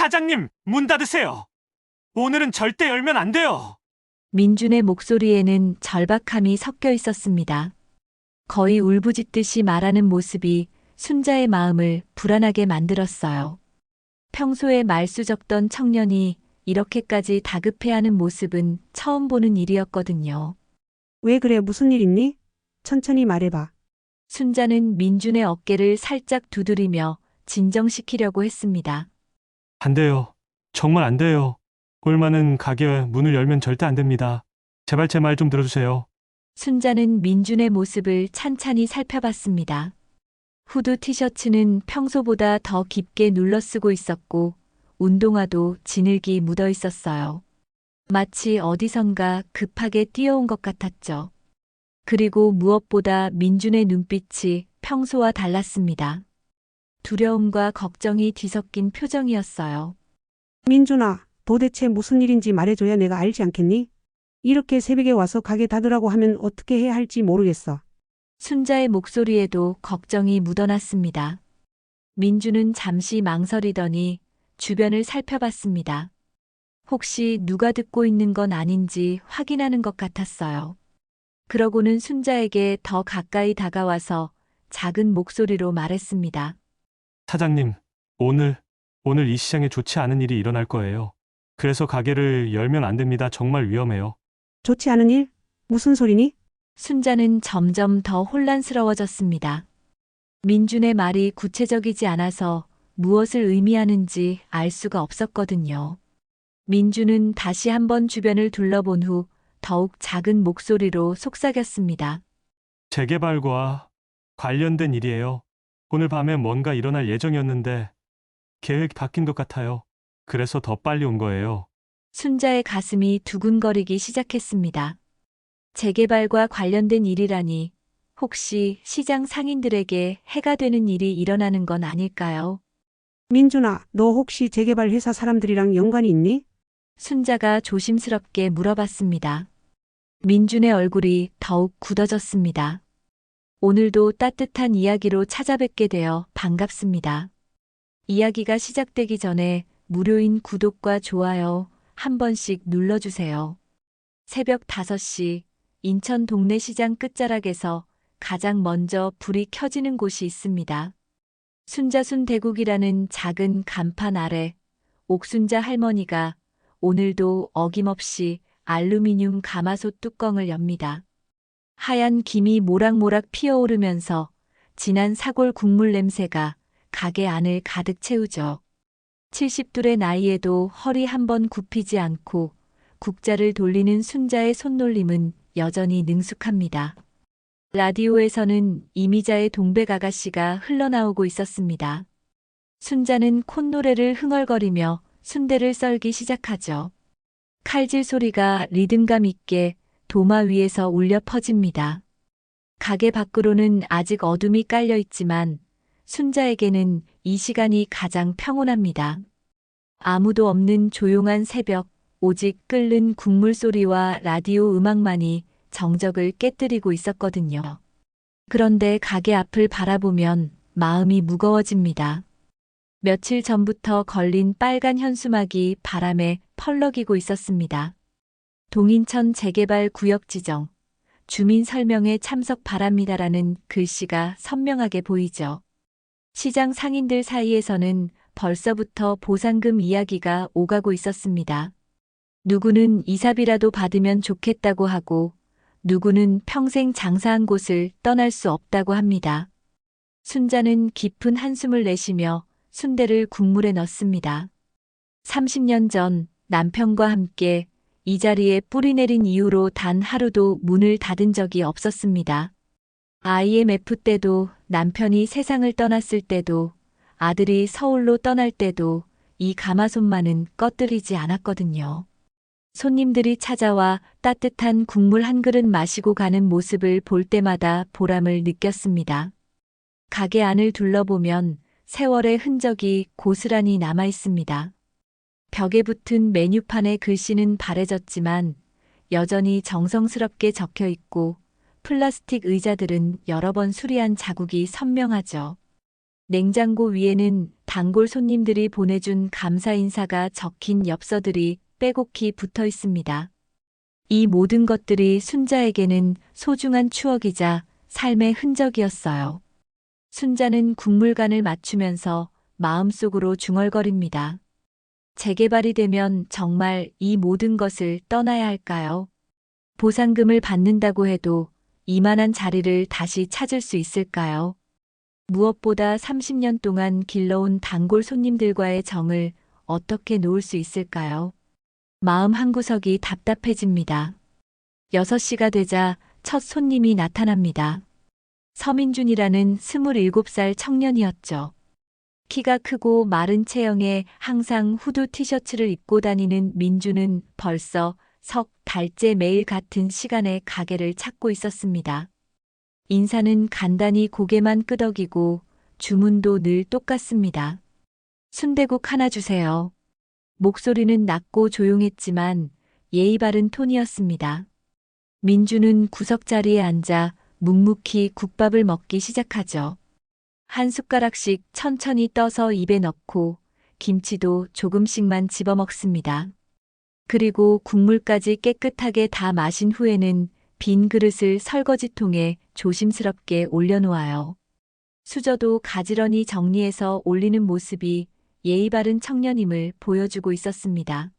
사장님, 문 닫으세요. 오늘은 절대 열면 안 돼요. 민준의 목소리에는 절박함이 섞여 있었습니다. 거의 울부짖듯이 말하는 모습이 순자의 마음을 불안하게 만들었어요. 평소에 말수적던 청년이 이렇게까지 다급해하는 모습은 처음 보는 일이었거든요. 왜 그래? 무슨 일 있니? 천천히 말해봐. 순자는 민준의 어깨를 살짝 두드리며 진정시키려고 했습니다. 안 돼요. 정말 안 돼요. 꼴 많은 가게 문을 열면 절대 안 됩니다. 제발 제 말 좀 들어주세요. 순자는 민준의 모습을 찬찬히 살펴봤습니다. 후드 티셔츠는 평소보다 더 깊게 눌러쓰고 있었고 운동화도 진흙이 묻어 있었어요. 마치 어디선가 급하게 뛰어온 것 같았죠. 그리고 무엇보다 민준의 눈빛이 평소와 달랐습니다. 두려움과 걱정이 뒤섞인 표정이었어요. 민준아, 도대체 무슨 일인지 말해줘야 내가 알지 않겠니? 이렇게 새벽에 와서 가게 닫으라고 하면 어떻게 해야 할지 모르겠어. 순자의 목소리에도 걱정이 묻어났습니다. 민준은 잠시 망설이더니 주변을 살펴봤습니다. 혹시 누가 듣고 있는 건 아닌지 확인하는 것 같았어요. 그러고는 순자에게 더 가까이 다가와서 작은 목소리로 말했습니다. 사장님, 오늘 이 시장에 좋지 않은 일이 일어날 거예요. 그래서 가게를 열면 안 됩니다. 정말 위험해요. 좋지 않은 일? 무슨 소리니? 순자는 점점 더 혼란스러워졌습니다. 민준의 말이 구체적이지 않아서 무엇을 의미하는지 알 수가 없었거든요. 민준은 다시 한번 주변을 둘러본 후 더욱 작은 목소리로 속삭였습니다. 재개발과 관련된 일이에요. 오늘 밤에 뭔가 일어날 예정이었는데 계획이 바뀐 것 같아요. 그래서 더 빨리 온 거예요. 순자의 가슴이 두근거리기 시작했습니다. 재개발과 관련된 일이라니 혹시 시장 상인들에게 해가 되는 일이 일어나는 건 아닐까요? 민준아, 너 혹시 재개발 회사 사람들이랑 연관이 있니? 순자가 조심스럽게 물어봤습니다. 민준의 얼굴이 더욱 굳어졌습니다. 오늘도 따뜻한 이야기로 찾아뵙게 되어 반갑습니다. 이야기가 시작되기 전에 무료인 구독과 좋아요 한 번씩 눌러주세요. 새벽 5시 인천 동래시장 끝자락에서 가장 먼저 불이 켜지는 곳이 있습니다. 순자순 대국이라는 작은 간판 아래 옥순자 할머니가 오늘도 어김없이 알루미늄 가마솥 뚜껑을 엽니다. 하얀 김이 모락모락 피어오르면서 진한 사골 국물 냄새가 가게 안을 가득 채우죠. 70둘의 나이에도 허리 한번 굽히지 않고 국자를 돌리는 순자의 손놀림은 여전히 능숙합니다. 라디오에서는 이미자의 동백 아가씨가 흘러나오고 있었습니다. 순자는 콧노래를 흥얼거리며 순대를 썰기 시작하죠. 칼질 소리가 리듬감 있게 도마 위에서 울려 퍼집니다. 가게 밖으로는 아직 어둠이 깔려 있지만 순자에게는 이 시간이 가장 평온합니다. 아무도 없는 조용한 새벽, 오직 끓는 국물 소리와 라디오 음악만이 정적을 깨뜨리고 있었거든요. 그런데 가게 앞을 바라보면 마음이 무거워집니다. 며칠 전부터 걸린 빨간 현수막이 바람에 펄럭이고 있었습니다. 동인천 재개발 구역 지정, 주민 설명에 참석 바랍니다라는 글씨가 선명하게 보이죠. 시장 상인들 사이에서는 벌써부터 보상금 이야기가 오가고 있었습니다. 누구는 이삽이라도 받으면 좋겠다고 하고 누구는 평생 장사한 곳을 떠날 수 없다고 합니다. 순자는 깊은 한숨을 내쉬며 순대를 국물에 넣습니다. 30년 전 남편과 함께 이 자리에 뿌리 내린 이후로 단 하루도 문을 닫은 적이 없었습니다. IMF 때도 남편이 세상을 떠났을 때도 아들이 서울로 떠날 때도 이 가마솥만은 꺼뜨리지 않았거든요. 손님들이 찾아와 따뜻한 국물 한 그릇 마시고 가는 모습을 볼 때마다 보람을 느꼈습니다. 가게 안을 둘러보면 세월의 흔적이 고스란히 남아 있습니다. 벽에 붙은 메뉴판의 글씨는 바래졌지만 여전히 정성스럽게 적혀 있고 플라스틱 의자들은 여러 번 수리한 자국이 선명하죠. 냉장고 위에는 단골 손님들이 보내준 감사 인사가 적힌 엽서들이 빼곡히 붙어 있습니다. 이 모든 것들이 순자에게는 소중한 추억이자 삶의 흔적이었어요. 순자는 국물간을 맞추면서 마음속으로 중얼거립니다. 재개발이 되면 정말 이 모든 것을 떠나야 할까요? 보상금을 받는다고 해도 이만한 자리를 다시 찾을 수 있을까요? 무엇보다 30년 동안 길러온 단골 손님들과의 정을 어떻게 놓을 수 있을까요? 마음 한구석이 답답해집니다. 6시가 되자 첫 손님이 나타납니다. 서민준이라는 27살 청년이었죠. 키가 크고 마른 체형에 항상 후드 티셔츠를 입고 다니는 민주는 벌써 석 달째 매일 같은 시간에 가게를 찾고 있었습니다. 인사는 간단히 고개만 끄덕이고 주문도 늘 똑같습니다. 순대국 하나 주세요. 목소리는 낮고 조용했지만 예의 바른 톤이었습니다. 민주는 구석자리에 앉아 묵묵히 국밥을 먹기 시작하죠. 한 숟가락씩 천천히 떠서 입에 넣고 김치도 조금씩만 집어먹습니다. 그리고 국물까지 깨끗하게 다 마신 후에는 빈 그릇을 설거지통에 조심스럽게 올려놓아요. 수저도 가지런히 정리해서 올리는 모습이 예의 바른 청년임을 보여주고 있었습니다.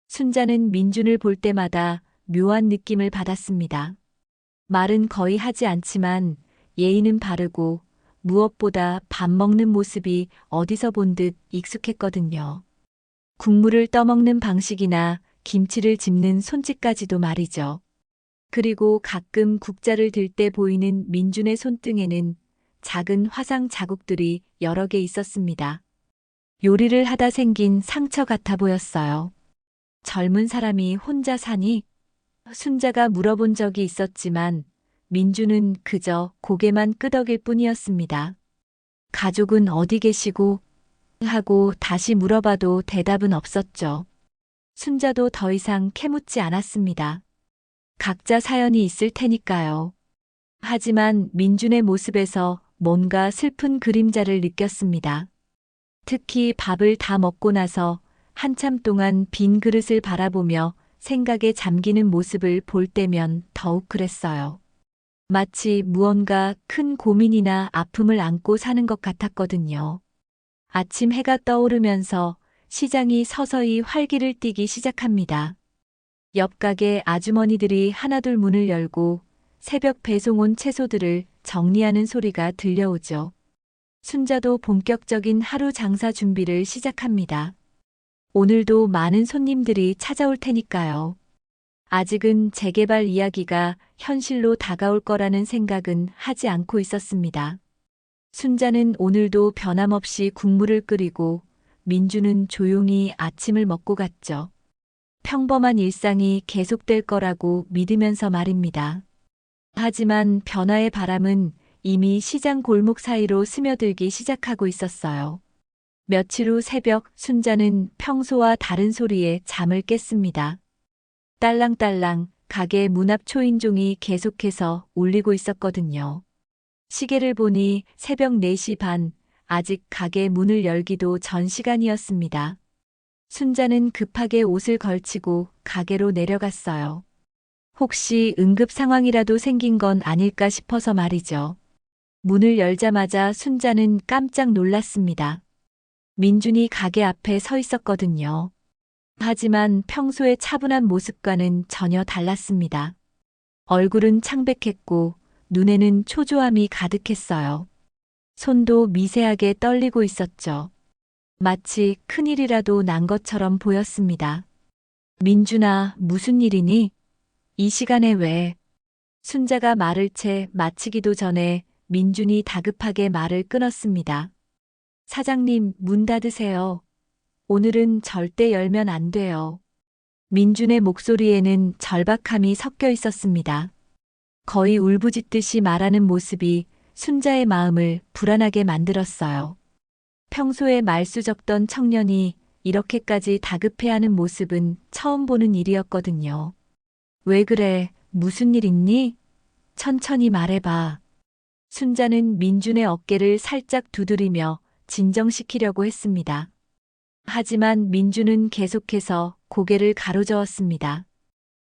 순자는 민준을 볼 때마다 묘한 느낌을 받았습니다. 말은 거의 하지 않지만 예의는 바르고 무엇보다 밥 먹는 모습이 어디서 본 듯 익숙했거든요. 국물을 떠먹는 방식이나 김치를 집는 손짓까지도 말이죠. 그리고 가끔 국자를 들 때 보이는 민준의 손등에는 작은 화상 자국들이 여러 개 있었습니다. 요리를 하다 생긴 상처 같아 보였어요. 젊은 사람이 혼자 사니? 순자가 물어본 적이 있었지만 민주는 그저 고개만 끄덕일 뿐이었습니다. 가족은 어디 계시고? 하고 다시 물어봐도 대답은 없었죠. 순자도 더 이상 캐묻지 않았습니다. 각자 사연이 있을 테니까요. 하지만 민준의 모습에서 뭔가 슬픈 그림자를 느꼈습니다. 특히 밥을 다 먹고 나서 한참 동안 빈 그릇을 바라보며 생각에 잠기는 모습을 볼 때면 더욱 그랬어요. 마치 무언가 큰 고민이나 아픔을 안고 사는 것 같았거든요. 아침 해가 떠오르면서 시장이 서서히 활기를 띠기 시작합니다. 옆 가게 아주머니들이 하나둘 문을 열고 새벽 배송 온 채소들을 정리하는 소리가 들려오죠. 순자도 본격적인 하루 장사 준비를 시작합니다. 오늘도 많은 손님들이 찾아올 테니까요. 아직은 재개발 이야기가 현실로 다가올 거라는 생각은 하지 않고 있었습니다. 순자는 오늘도 변함없이 국물을 끓이고 민주는 조용히 아침을 먹고 갔죠. 평범한 일상이 계속될 거라고 믿으면서 말입니다. 하지만 변화의 바람은 이미 시장 골목 사이로 스며들기 시작하고 있었어요. 며칠 후 새벽 순자는 평소와 다른 소리에 잠을 깼습니다. 딸랑딸랑 가게 문 앞 초인종이 계속해서 울리고 있었거든요. 시계를 보니 새벽 4시 반, 아직 가게 문을 열기도 전 시간이었습니다. 순자는 급하게 옷을 걸치고 가게로 내려갔어요. 혹시 응급 상황이라도 생긴 건 아닐까 싶어서 말이죠. 문을 열자마자 순자는 깜짝 놀랐습니다. 민준이 가게 앞에 서 있었거든요. 하지만 평소의 차분한 모습과는 전혀 달랐습니다. 얼굴은 창백했고 눈에는 초조함이 가득했어요. 손도 미세하게 떨리고 있었죠. 마치 큰일이라도 난 것처럼 보였습니다. 민준아, 무슨 일이니? 이 시간에 왜? 순자가 말을 채 마치기도 전에 민준이 다급하게 말을 끊었습니다. 사장님, 문 닫으세요. 오늘은 절대 열면 안 돼요. 민준의 목소리에는 절박함이 섞여 있었습니다. 거의 울부짖듯이 말하는 모습이 순자의 마음을 불안하게 만들었어요. 평소에 말수 적던 청년이 이렇게까지 다급해하는 모습은 처음 보는 일이었거든요. 왜 그래? 무슨 일 있니? 천천히 말해봐. 순자는 민준의 어깨를 살짝 두드리며 진정시키려고 했습니다. 하지만 민준은 계속해서 고개를 가로저었습니다.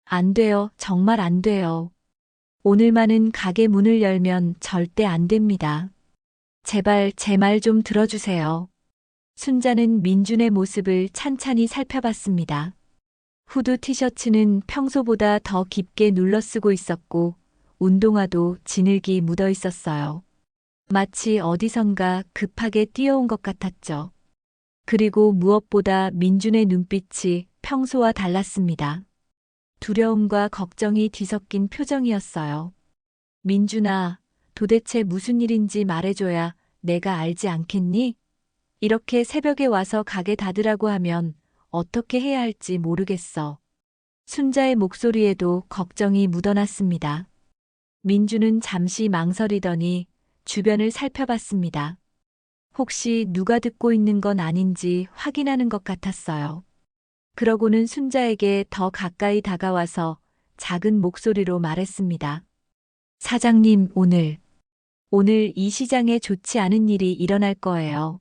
안 돼요. 정말 안 돼요. 오늘만은 가게 문을 열면 절대 안 됩니다. 제발 제 말 좀 들어주세요. 순자는 민준의 모습을 찬찬히 살펴봤습니다. 후드 티셔츠는 평소보다 더 깊게 눌러쓰고 있었고 운동화도 진흙이 묻어 있었어요. 마치 어디선가 급하게 뛰어온 것 같았죠. 그리고 무엇보다 민준의 눈빛이 평소와 달랐습니다. 두려움과 걱정이 뒤섞인 표정이었어요. 민준아, 도대체 무슨 일인지 말해줘야 내가 알지 않겠니? 이렇게 새벽에 와서 가게 닫으라고 하면 어떻게 해야 할지 모르겠어. 순자의 목소리에도 걱정이 묻어났습니다. 민준은 잠시 망설이더니 주변을 살펴봤습니다. 혹시 누가 듣고 있는 건 아닌지 확인하는 것 같았어요. 그러고는 순자에게 더 가까이 다가와서 작은 목소리로 말했습니다. 사장님, 오늘 이 시장에 좋지 않은 일이 일어날 거예요.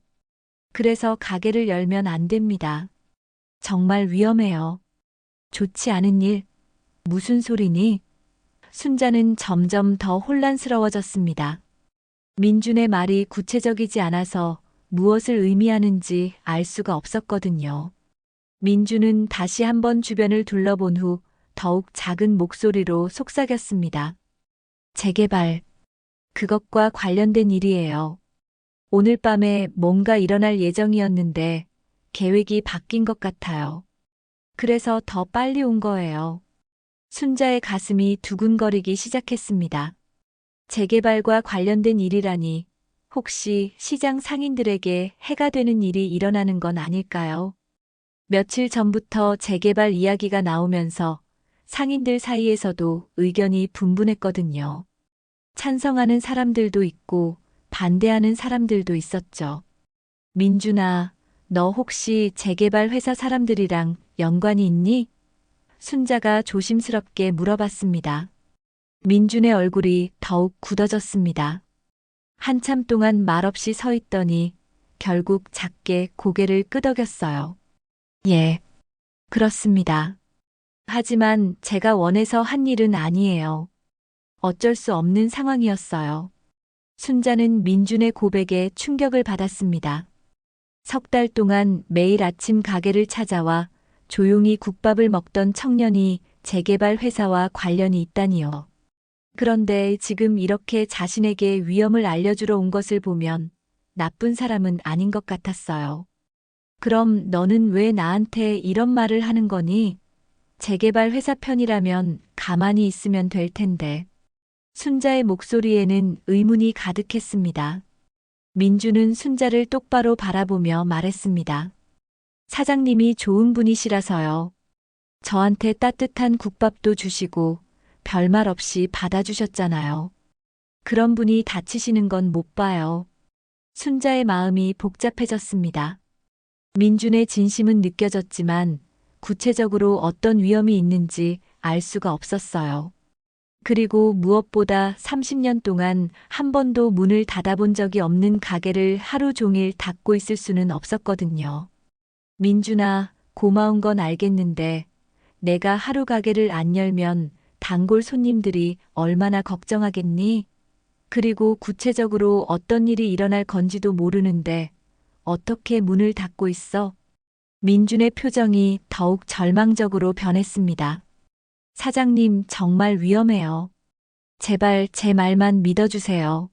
그래서 가게를 열면 안 됩니다. 정말 위험해요. 좋지 않은 일? 무슨 소리니? 순자는 점점 더 혼란스러워졌습니다. 민준의 말이 구체적이지 않아서 무엇을 의미하는지 알 수가 없었거든요. 민준은 다시 한번 주변을 둘러본 후 더욱 작은 목소리로 속삭였습니다. 재개발, 그것과 관련된 일이에요. 오늘 밤에 뭔가 일어날 예정이었는데 계획이 바뀐 것 같아요. 그래서 더 빨리 온 거예요. 순자의 가슴이 두근거리기 시작했습니다. 재개발과 관련된 일이라니 혹시 시장 상인들에게 해가 되는 일이 일어나는 건 아닐까요? 며칠 전부터 재개발 이야기가 나오면서 상인들 사이에서도 의견이 분분했거든요. 찬성하는 사람들도 있고 반대하는 사람들도 있었죠. 민준아, 너 혹시 재개발 회사 사람들이랑 연관이 있니? 순자가 조심스럽게 물어봤습니다. 민준의 얼굴이 더욱 굳어졌습니다. 한참 동안 말없이 서 있더니 결국 작게 고개를 끄덕였어요. 예, 그렇습니다. 하지만 제가 원해서 한 일은 아니에요. 어쩔 수 없는 상황이었어요. 순자는 민준의 고백에 충격을 받았습니다. 석 달 동안 매일 아침 가게를 찾아와 조용히 국밥을 먹던 청년이 재개발 회사와 관련이 있다니요. 그런데 지금 이렇게 자신에게 위험을 알려주러 온 것을 보면 나쁜 사람은 아닌 것 같았어요. 그럼 너는 왜 나한테 이런 말을 하는 거니? 재개발 회사 편이라면 가만히 있으면 될 텐데. 순자의 목소리에는 의문이 가득했습니다. 민주는 순자를 똑바로 바라보며 말했습니다. 사장님이 좋은 분이시라서요. 저한테 따뜻한 국밥도 주시고 별말 없이 받아주셨잖아요. 그런 분이 다치시는 건 못 봐요. 순자의 마음이 복잡해졌습니다. 민준의 진심은 느껴졌지만 구체적으로 어떤 위험이 있는지 알 수가 없었어요. 그리고 무엇보다 30년 동안 한 번도 문을 닫아본 적이 없는 가게를 하루 종일 닫고 있을 수는 없었거든요. 민준아, 고마운 건 알겠는데 내가 하루 가게를 안 열면 단골 손님들이 얼마나 걱정하겠니? 그리고 구체적으로 어떤 일이 일어날 건지도 모르는데 어떻게 문을 닫고 있어? 민준의 표정이 더욱 절망적으로 변했습니다. 사장님, 정말 위험해요. 제발 제 말만 믿어주세요.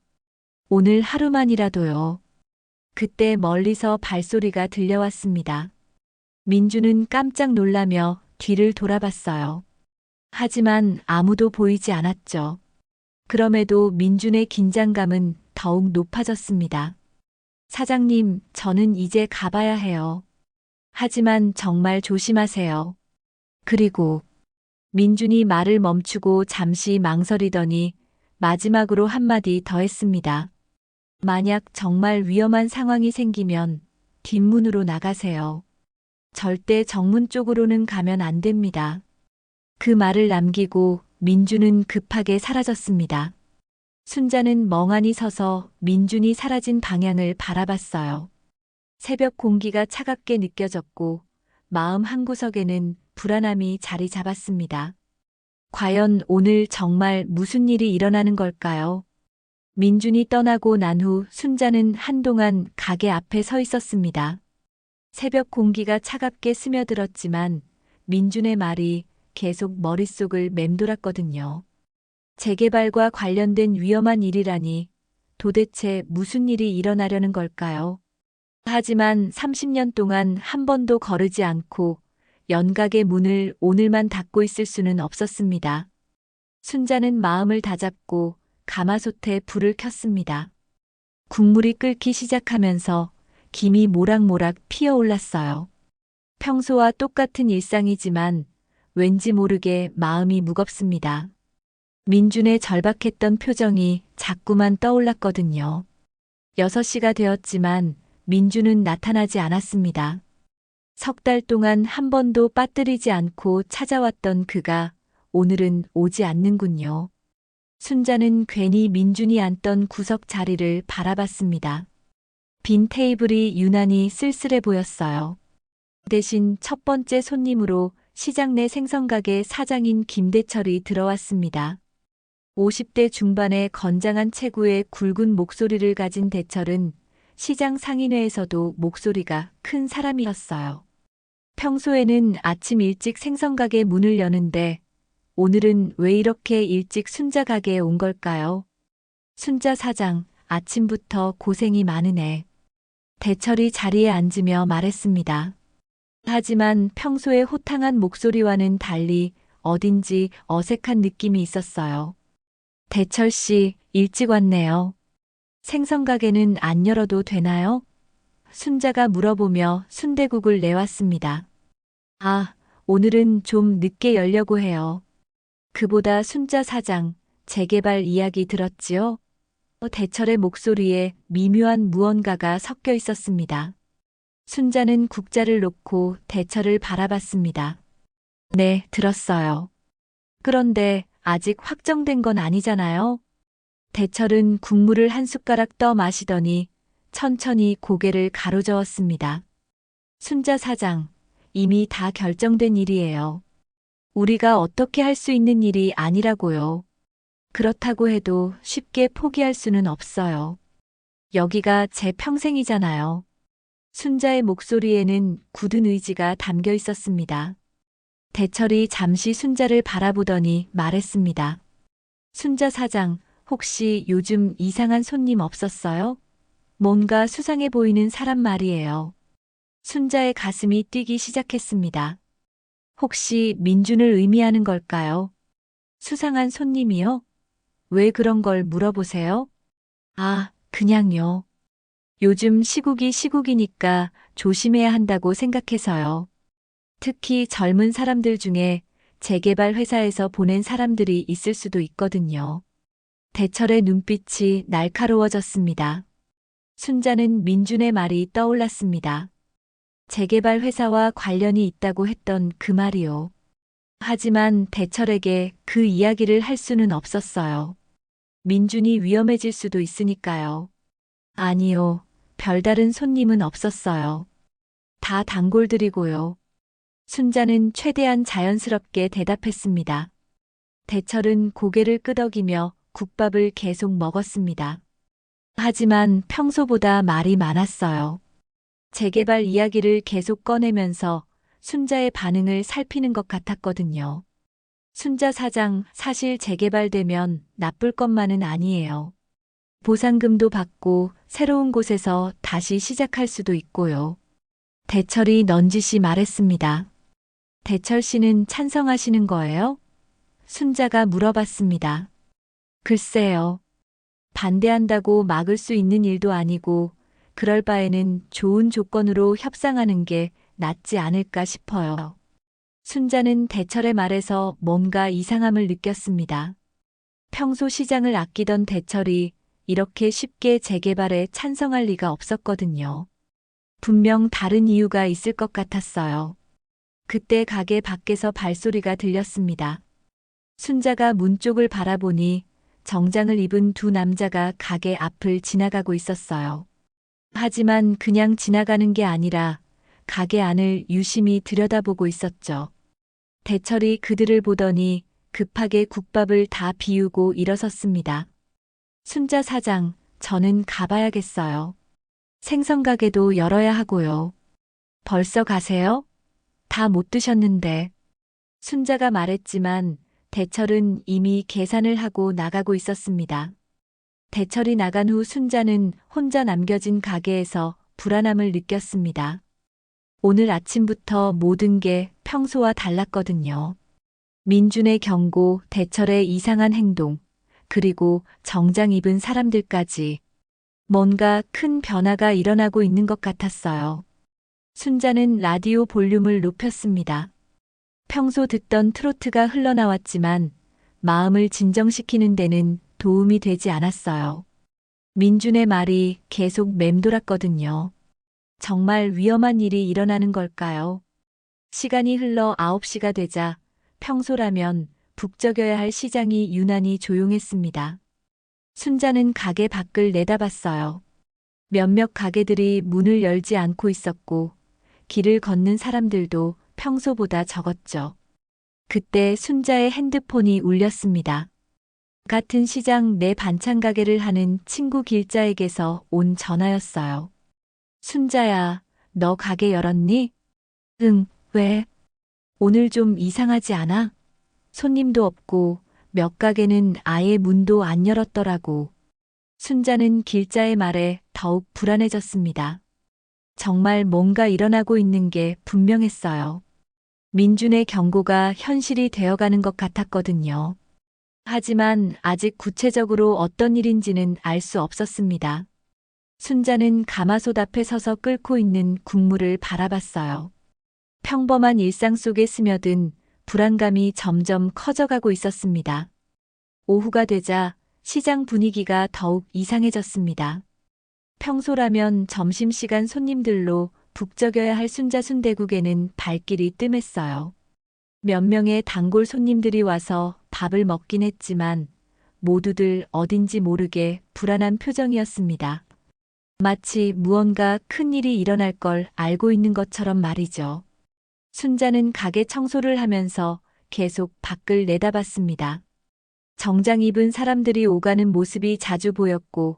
오늘 하루만이라도요. 그때 멀리서 발소리가 들려왔습니다. 민준은 깜짝 놀라며 뒤를 돌아봤어요. 하지만 아무도 보이지 않았죠. 그럼에도 민준의 긴장감은 더욱 높아졌습니다. 사장님, 저는 이제 가봐야 해요. 하지만 정말 조심하세요. 그리고 민준이 말을 멈추고 잠시 망설이더니 마지막으로 한마디 더 했습니다. 만약 정말 위험한 상황이 생기면 뒷문으로 나가세요. 절대 정문 쪽으로는 가면 안 됩니다. 그 말을 남기고 민준은 급하게 사라졌습니다. 순자는 멍하니 서서 민준이 사라진 방향을 바라봤어요. 새벽 공기가 차갑게 느껴졌고 마음 한구석에는 불안함이 자리 잡았습니다. 과연 오늘 정말 무슨 일이 일어나는 걸까요? 민준이 떠나고 난 후 순자는 한동안 가게 앞에 서 있었습니다. 새벽 공기가 차갑게 스며들었지만 민준의 말이 계속 머릿속을 맴돌았거든요. 재개발과 관련된 위험한 일이라니 도대체 무슨 일이 일어나려는 걸까요? 하지만 30년 동안 한 번도 거르지 않고 연각의 문을 오늘만 닫고 있을 수는 없었습니다. 순자는 마음을 다잡고 가마솥에 불을 켰습니다. 국물이 끓기 시작하면서 김이 모락모락 피어올랐어요. 평소와 똑같은 일상이지만 왠지 모르게 마음이 무겁습니다. 민준의 절박했던 표정이 자꾸만 떠올랐거든요. 6시가 되었지만 민준은 나타나지 않았습니다. 3달 동안 한 번도 빠뜨리지 않고 찾아왔던 그가 오늘은 오지 않는군요. 순자는 괜히 민준이 앉던 구석 자리를 바라봤습니다. 빈 테이블이 유난히 쓸쓸해 보였어요. 대신 첫 번째 손님으로 시장 내 생선가게 사장인 김대철이 들어왔습니다. 50대 중반의 건장한 체구에 굵은 목소리를 가진 대철은 시장 상인회에서도 목소리가 큰 사람이었어요. 평소에는 아침 일찍 생선가게 문을 여는데 오늘은 왜 이렇게 일찍 순자 가게에 온 걸까요? 순자 사장, 아침부터 고생이 많으네. 대철이 자리에 앉으며 말했습니다. 하지만 평소의 호탕한 목소리와는 달리 어딘지 어색한 느낌이 있었어요. 대철 씨, 일찍 왔네요. 생선가게는 안 열어도 되나요? 순자가 물어보며 순대국을 내왔습니다. 아, 오늘은 좀 늦게 열려고 해요. 그보다 순자 사장, 재개발 이야기 들었지요? 대철의 목소리에 미묘한 무언가가 섞여 있었습니다. 순자는 국자를 놓고 대철을 바라봤습니다. 네, 들었어요. 그런데 아직 확정된 건 아니잖아요. 대철은 국물을 한 숟가락 떠 마시더니 천천히 고개를 가로저었습니다. 순자 사장, 이미 다 결정된 일이에요. 우리가 어떻게 할 수 있는 일이 아니라고요. 그렇다고 해도 쉽게 포기할 수는 없어요. 여기가 제 평생이잖아요. 순자의 목소리에는 굳은 의지가 담겨 있었습니다. 대철이 잠시 순자를 바라보더니 말했습니다. 순자 사장, 혹시 요즘 이상한 손님 없었어요? 뭔가 수상해 보이는 사람 말이에요. 순자의 가슴이 뛰기 시작했습니다. 혹시 민준을 의미하는 걸까요? 수상한 손님이요? 왜 그런 걸 물어보세요? 아, 그냥요. 요즘 시국이 시국이니까 조심해야 한다고 생각해서요. 특히 젊은 사람들 중에 재개발 회사에서 보낸 사람들이 있을 수도 있거든요. 대철의 눈빛이 날카로워졌습니다. 순자는 민준의 말이 떠올랐습니다. 재개발 회사와 관련이 있다고 했던 그 말이요. 하지만 대철에게 그 이야기를 할 수는 없었어요. 민준이 위험해질 수도 있으니까요. 아니요, 별다른 손님은 없었어요. 다 단골들이고요. 순자는 최대한 자연스럽게 대답했습니다. 대철은 고개를 끄덕이며 국밥을 계속 먹었습니다. 하지만 평소보다 말이 많았어요. 재개발 이야기를 계속 꺼내면서 순자의 반응을 살피는 것 같았거든요. 순자 사장, 사실 재개발되면 나쁠 것만은 아니에요. 보상금도 받고 새로운 곳에서 다시 시작할 수도 있고요. 대철이 넌지시 말했습니다. 대철 씨는 찬성하시는 거예요? 순자가 물어봤습니다. 글쎄요. 반대한다고 막을 수 있는 일도 아니고 그럴 바에는 좋은 조건으로 협상하는 게 낫지 않을까 싶어요. 순자는 대철의 말에서 뭔가 이상함을 느꼈습니다. 평소 시장을 아끼던 대철이 이렇게 쉽게 재개발에 찬성할 리가 없었거든요. 분명 다른 이유가 있을 것 같았어요. 그때 가게 밖에서 발소리가 들렸습니다. 순자가 문 쪽을 바라보니 정장을 입은 두 남자가 가게 앞을 지나가고 있었어요. 하지만 그냥 지나가는 게 아니라 가게 안을 유심히 들여다보고 있었죠. 대철이 그들을 보더니 급하게 국밥을 다 비우고 일어섰습니다. 순자 사장, 저는 가봐야겠어요. 생선가게도 열어야 하고요. 벌써 가세요? 다 못 드셨는데. 순자가 말했지만 대철은 이미 계산을 하고 나가고 있었습니다. 대철이 나간 후 순자는 혼자 남겨진 가게에서 불안함을 느꼈습니다. 오늘 아침부터 모든 게 평소와 달랐거든요. 민준의 경고, 대철의 이상한 행동, 그리고 정장 입은 사람들까지 뭔가 큰 변화가 일어나고 있는 것 같았어요. 순자는 라디오 볼륨을 높였습니다. 평소 듣던 트로트가 흘러나왔지만 마음을 진정시키는 데는 도움이 되지 않았어요. 민준의 말이 계속 맴돌았거든요. 정말 위험한 일이 일어나는 걸까요? 시간이 흘러 9시가 되자 평소라면 북적여야 할 시장이 유난히 조용했습니다. 순자는 가게 밖을 내다봤어요. 몇몇 가게들이 문을 열지 않고 있었고 길을 걷는 사람들도 평소보다 적었죠. 그때 순자의 핸드폰이 울렸습니다. 같은 시장 내 반찬 가게를 하는 친구 길자에게서 온 전화였어요. 순자야, 너 가게 열었니? 응, 왜? 오늘 좀 이상하지 않아? 손님도 없고 몇 가게는 아예 문도 안 열었더라고. 순자는 길자의 말에 더욱 불안해졌습니다. 정말 뭔가 일어나고 있는 게 분명했어요. 민준의 경고가 현실이 되어가는 것 같았거든요. 하지만 아직 구체적으로 어떤 일인지는 알 수 없었습니다. 순자는 가마솥 앞에 서서 끓고 있는 국물을 바라봤어요. 평범한 일상 속에 스며든 불안감이 점점 커져가고 있었습니다. 오후가 되자 시장 분위기가 더욱 이상해졌습니다. 평소라면 점심시간 손님들로 북적여야 할 순자 순대국에는 발길이 뜸했어요. 몇 명의 단골 손님들이 와서 밥을 먹긴 했지만 모두들 어딘지 모르게 불안한 표정이었습니다. 마치 무언가 큰일이 일어날 걸 알고 있는 것처럼 말이죠. 순자는 가게 청소를 하면서 계속 밖을 내다봤습니다. 정장 입은 사람들이 오가는 모습이 자주 보였고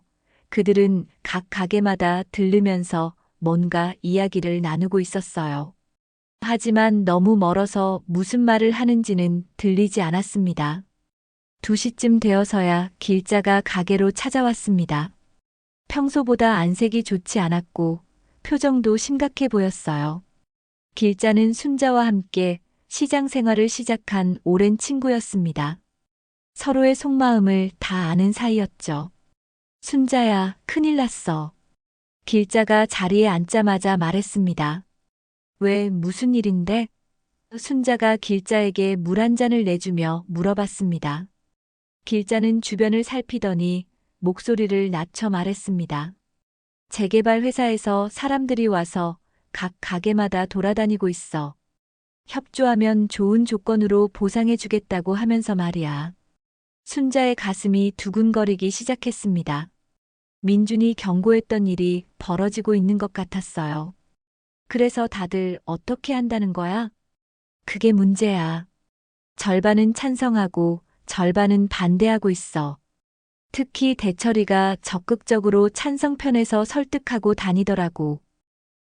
그들은 각 가게마다 들르면서 뭔가 이야기를 나누고 있었어요. 하지만 너무 멀어서 무슨 말을 하는지는 들리지 않았습니다. 2시쯤 되어서야 길자가 가게로 찾아왔습니다. 평소보다 안색이 좋지 않았고 표정도 심각해 보였어요. 길자는 순자와 함께 시장 생활을 시작한 오랜 친구였습니다. 서로의 속마음을 다 아는 사이였죠. 순자야, 큰일 났어. 길자가 자리에 앉자마자 말했습니다. 왜, 무슨 일인데? 순자가 길자에게 물 한 잔을 내주며 물어봤습니다. 길자는 주변을 살피더니 목소리를 낮춰 말했습니다. 재개발 회사에서 사람들이 와서 각 가게마다 돌아다니고 있어. 협조하면 좋은 조건으로 보상해 주겠다고 하면서 말이야. 순자의 가슴이 두근거리기 시작했습니다. 민준이 경고했던 일이 벌어지고 있는 것 같았어요. 그래서 다들 어떻게 한다는 거야? 그게 문제야. 절반은 찬성하고 절반은 반대하고 있어. 특히 대철이가 적극적으로 찬성편에서 설득하고 다니더라고.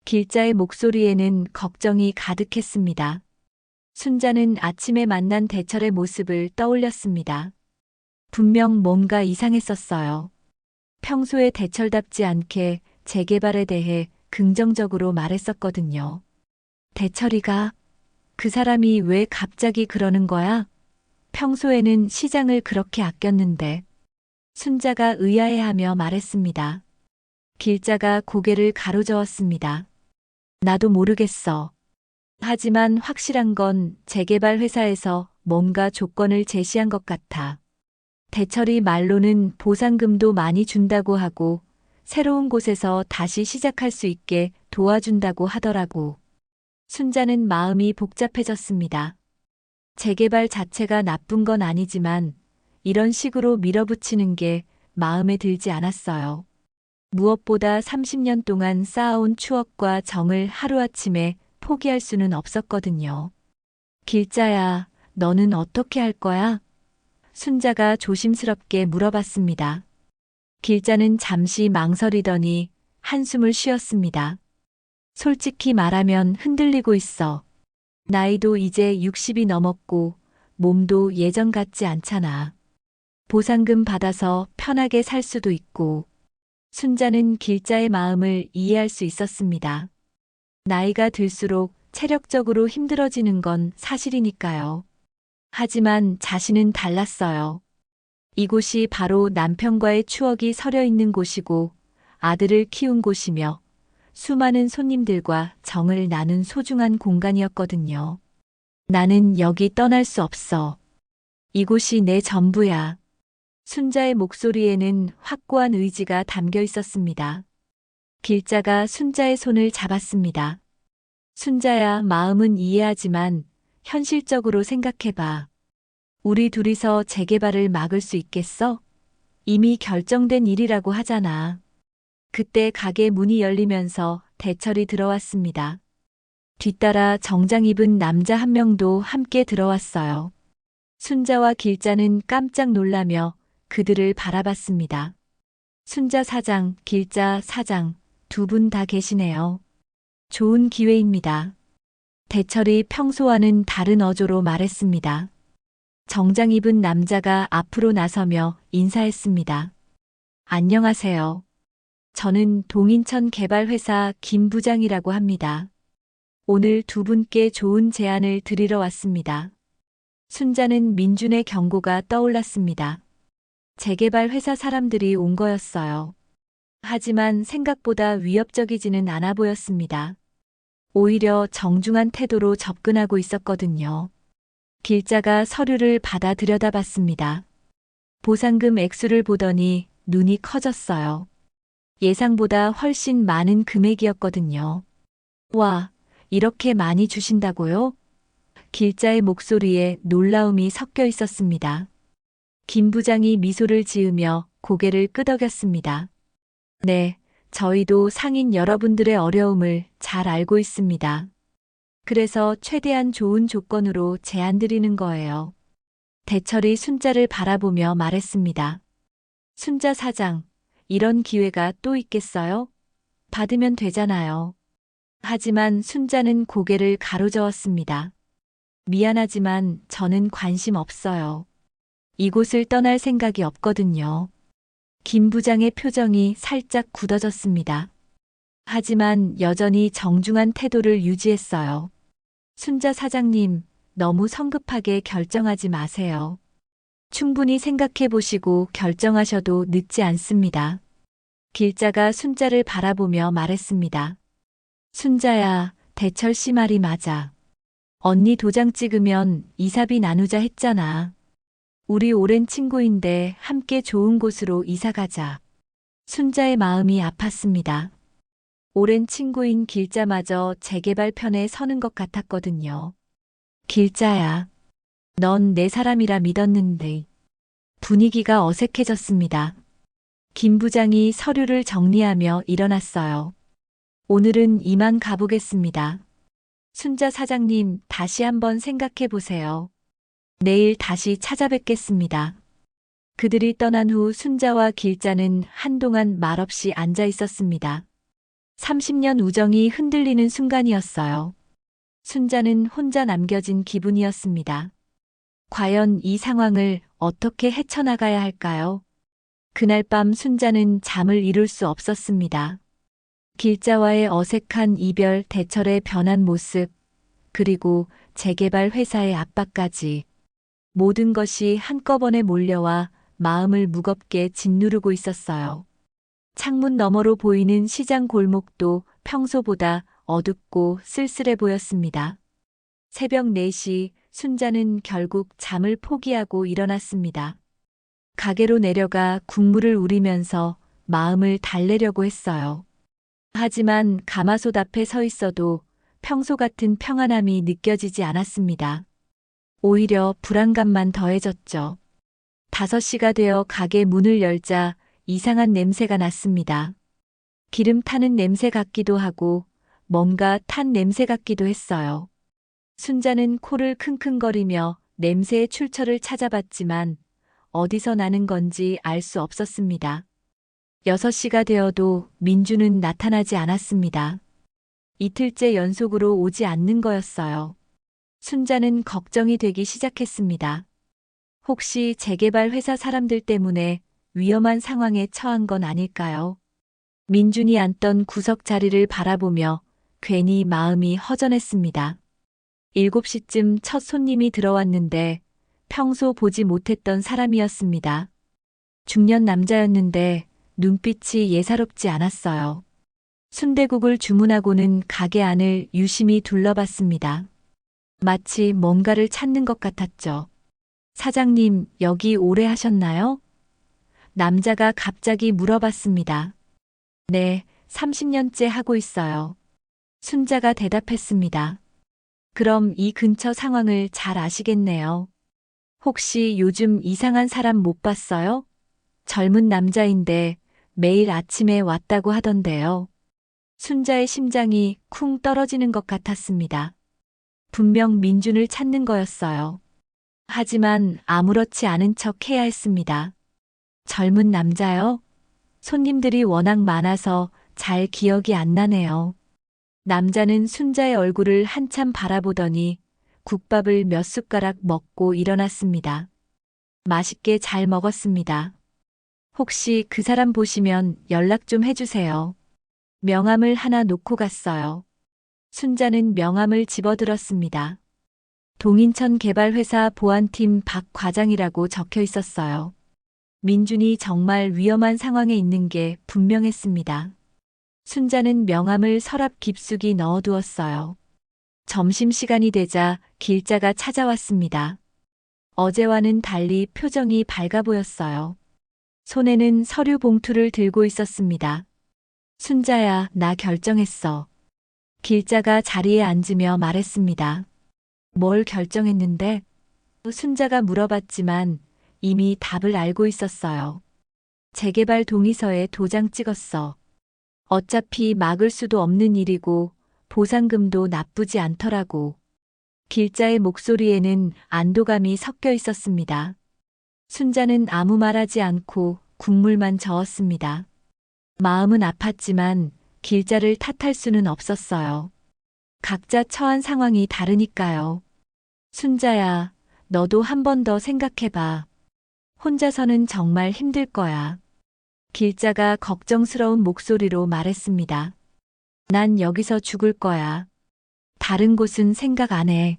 길자의 목소리에는 걱정이 가득했습니다. 순자는 아침에 만난 대철의 모습을 떠올렸습니다. 분명 뭔가 이상했었어요. 평소에 대철답지 않게 재개발에 대해 긍정적으로 말했었거든요. 대철이가 그 사람이 왜 갑자기 그러는 거야? 평소에는 시장을 그렇게 아꼈는데. 순자가 의아해하며 말했습니다. 길자가 고개를 가로저었습니다. 나도 모르겠어. 하지만 확실한 건 재개발 회사에서 뭔가 조건을 제시한 것 같아. 대철이 말로는 보상금도 많이 준다고 하고 새로운 곳에서 다시 시작할 수 있게 도와준다고 하더라고. 순자는 마음이 복잡해졌습니다. 재개발 자체가 나쁜 건 아니지만 이런 식으로 밀어붙이는 게 마음에 들지 않았어요. 무엇보다 30년 동안 쌓아온 추억과 정을 하루아침에 포기할 수는 없었거든요. 길자야, 너는 어떻게 할 거야? 순자가 조심스럽게 물어봤습니다. 길자는 잠시 망설이더니 한숨을 쉬었습니다. 솔직히 말하면 흔들리고 있어. 나이도 이제 60이 넘었고 몸도 예전 같지 않잖아. 보상금 받아서 편하게 살 수도 있고. 순자는 길자의 마음을 이해할 수 있었습니다. 나이가 들수록 체력적으로 힘들어지는 건 사실이니까요. 하지만 자신은 달랐어요. 이곳이 바로 남편과의 추억이 서려 있는 곳이고 아들을 키운 곳이며 수많은 손님들과 정을 나눈 소중한 공간이었거든요. 나는 여기 떠날 수 없어. 이곳이 내 전부야. 순자의 목소리에는 확고한 의지가 담겨 있었습니다. 길자가 순자의 손을 잡았습니다. 순자야, 마음은 이해하지만 현실적으로 생각해봐. 우리 둘이서 재개발을 막을 수 있겠어? 이미 결정된 일이라고 하잖아. 그때 가게 문이 열리면서 대철이 들어왔습니다. 뒤따라 정장 입은 남자 한 명도 함께 들어왔어요. 순자와 길자는 깜짝 놀라며 그들을 바라봤습니다. 순자 사장, 길자 사장, 두 분 다 계시네요. 좋은 기회입니다. 대철이 평소와는 다른 어조로 말했습니다. 정장 입은 남자가 앞으로 나서며 인사했습니다. 안녕하세요. 저는 동인천 개발회사 김 부장이라고 합니다. 오늘 두 분께 좋은 제안을 드리러 왔습니다. 순자는 민준의 경고가 떠올랐습니다. 재개발 회사 사람들이 온 거였어요. 하지만 생각보다 위협적이지는 않아 보였습니다. 오히려 정중한 태도로 접근하고 있었거든요. 길자가 서류를 받아 들여다봤습니다. 보상금 액수를 보더니 눈이 커졌어요. 예상보다 훨씬 많은 금액이었거든요. 와, 이렇게 많이 주신다고요? 길자의 목소리에 놀라움이 섞여 있었습니다. 김 부장이 미소를 지으며 고개를 끄덕였습니다. 네, 저희도 상인 여러분들의 어려움을 잘 알고 있습니다. 그래서 최대한 좋은 조건으로 제안 드리는 거예요. 대철이 순자를 바라보며 말했습니다. 순자 사장, 이런 기회가 또 있겠어요? 받으면 되잖아요. 하지만 순자는 고개를 가로저었습니다. 미안하지만 저는 관심 없어요. 이곳을 떠날 생각이 없거든요. 김 부장의 표정이 살짝 굳어졌습니다. 하지만 여전히 정중한 태도를 유지했어요. 순자 사장님, 너무 성급하게 결정하지 마세요. 충분히 생각해 보시고 결정하셔도 늦지 않습니다. 길자가 순자를 바라보며 말했습니다. 순자야, 대철 씨 말이 맞아. 언니 도장 찍으면 이사비 나누자 했잖아. 우리 오랜 친구인데 함께 좋은 곳으로 이사 가자. 순자의 마음이 아팠습니다. 오랜 친구인 길자마저 재개발 편에 서는 것 같았거든요. 길자야, 넌 내 사람이라 믿었는데. 분위기가 어색해졌습니다. 김 부장이 서류를 정리하며 일어났어요. 오늘은 이만 가보겠습니다. 순자 사장님, 다시 한번 생각해 보세요. 내일 다시 찾아뵙겠습니다. 그들이 떠난 후 순자와 길자는 한동안 말없이 앉아 있었습니다. 30년 우정이 흔들리는 순간이었어요. 순자는 혼자 남겨진 기분이었습니다. 과연 이 상황을 어떻게 헤쳐나가야 할까요? 그날 밤 순자는 잠을 이룰 수 없었습니다. 길자와의 어색한 이별, 대철의 변한 모습, 그리고 재개발 회사의 압박까지. 모든 것이 한꺼번에 몰려와 마음을 무겁게 짓누르고 있었어요. 창문 너머로 보이는 시장 골목도 평소보다 어둡고 쓸쓸해 보였습니다. 새벽 4시 순자는 결국 잠을 포기하고 일어났습니다. 가게로 내려가 국물을 우리면서 마음을 달래려고 했어요. 하지만 가마솥 앞에 서 있어도 평소 같은 평안함이 느껴지지 않았습니다. 오히려 불안감만 더해졌죠. 5시가 되어 가게 문을 열자 이상한 냄새가 났습니다. 기름 타는 냄새 같기도 하고 뭔가 탄 냄새 같기도 했어요. 순자는 코를 킁킁거리며 냄새의 출처를 찾아봤지만 어디서 나는 건지 알 수 없었습니다. 6시가 되어도 민주는 나타나지 않았습니다. 이틀째 연속으로 오지 않는 거였어요. 순자는 걱정이 되기 시작했습니다. 혹시 재개발 회사 사람들 때문에 위험한 상황에 처한 건 아닐까요? 민준이 앉던 구석 자리를 바라보며 괜히 마음이 허전했습니다. 7시쯤 첫 손님이 들어왔는데 평소 보지 못했던 사람이었습니다. 중년 남자였는데 눈빛이 예사롭지 않았어요. 순대국을 주문하고는 가게 안을 유심히 둘러봤습니다. 마치 뭔가를 찾는 것 같았죠. 사장님, 여기 오래 하셨나요? 남자가 갑자기 물어봤습니다. 네, 30년째 하고 있어요. 순자가 대답했습니다. 그럼 이 근처 상황을 잘 아시겠네요. 혹시 요즘 이상한 사람 못 봤어요? 젊은 남자인데 매일 아침에 왔다고 하던데요. 순자의 심장이 쿵 떨어지는 것 같았습니다. 분명 민준을 찾는 거였어요. 하지만 아무렇지 않은 척 해야 했습니다. 젊은 남자요? 손님들이 워낙 많아서 잘 기억이 안 나네요. 남자는 순자의 얼굴을 한참 바라보더니 국밥을 몇 숟가락 먹고 일어났습니다. 맛있게 잘 먹었습니다. 혹시 그 사람 보시면 연락 좀 해주세요. 명함을 하나 놓고 갔어요. 순자는 명함을 집어들었습니다. 동인천 개발회사 보안팀 박 과장이라고 적혀 있었어요. 민준이 정말 위험한 상황에 있는 게 분명했습니다. 순자는 명함을 서랍 깊숙이 넣어두었어요. 점심시간이 되자 길자가 찾아왔습니다. 어제와는 달리 표정이 밝아 보였어요. 손에는 서류 봉투를 들고 있었습니다. 순자야, 나 결정했어. 길자가 자리에 앉으며 말했습니다. 뭘 결정했는데? 순자가 물어봤지만 이미 답을 알고 있었어요. 재개발 동의서에 도장 찍었어. 어차피 막을 수도 없는 일이고 보상금도 나쁘지 않더라고. 길자의 목소리에는 안도감이 섞여 있었습니다. 순자는 아무 말하지 않고 국물만 저었습니다. 마음은 아팠지만 길자를 탓할 수는 없었어요. 각자 처한 상황이 다르니까요. 순자야, 너도 한 번 더 생각해봐. 혼자서는 정말 힘들 거야. 길자가 걱정스러운 목소리로 말했습니다. 난 여기서 죽을 거야. 다른 곳은 생각 안 해.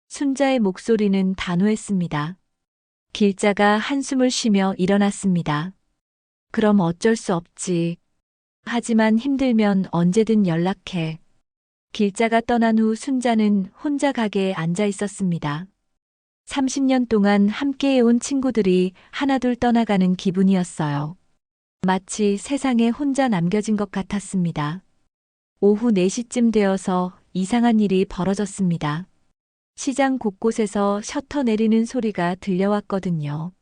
순자의 목소리는 단호했습니다. 길자가 한숨을 쉬며 일어났습니다. 그럼 어쩔 수 없지. 하지만 힘들면 언제든 연락해. 길자가 떠난 후 순자는 혼자 가게에 앉아 있었습니다. 30년 동안 함께해온 친구들이 하나둘 떠나가는 기분이었어요. 마치 세상에 혼자 남겨진 것 같았습니다. 오후 4시쯤 되어서 이상한 일이 벌어졌습니다. 시장 곳곳에서 셔터 내리는 소리가 들려왔거든요.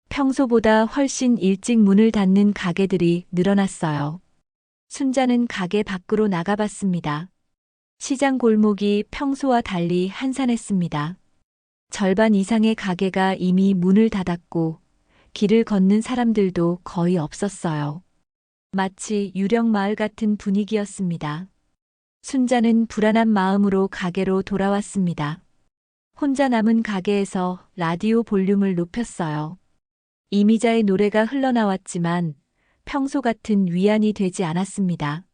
평소보다 훨씬 일찍 문을 닫는 가게들이 늘어났어요. 순자는 가게 밖으로 나가봤습니다. 시장 골목이 평소와 달리 한산했습니다. 절반 이상의 가게가 이미 문을 닫았고 길을 걷는 사람들도 거의 없었어요. 마치 유령 마을 같은 분위기였습니다. 순자는 불안한 마음으로 가게로 돌아왔습니다. 혼자 남은 가게에서 라디오 볼륨을 높였어요. 이미자의 노래가 흘러나왔지만 평소 같은 위안이 되지 않았습니다.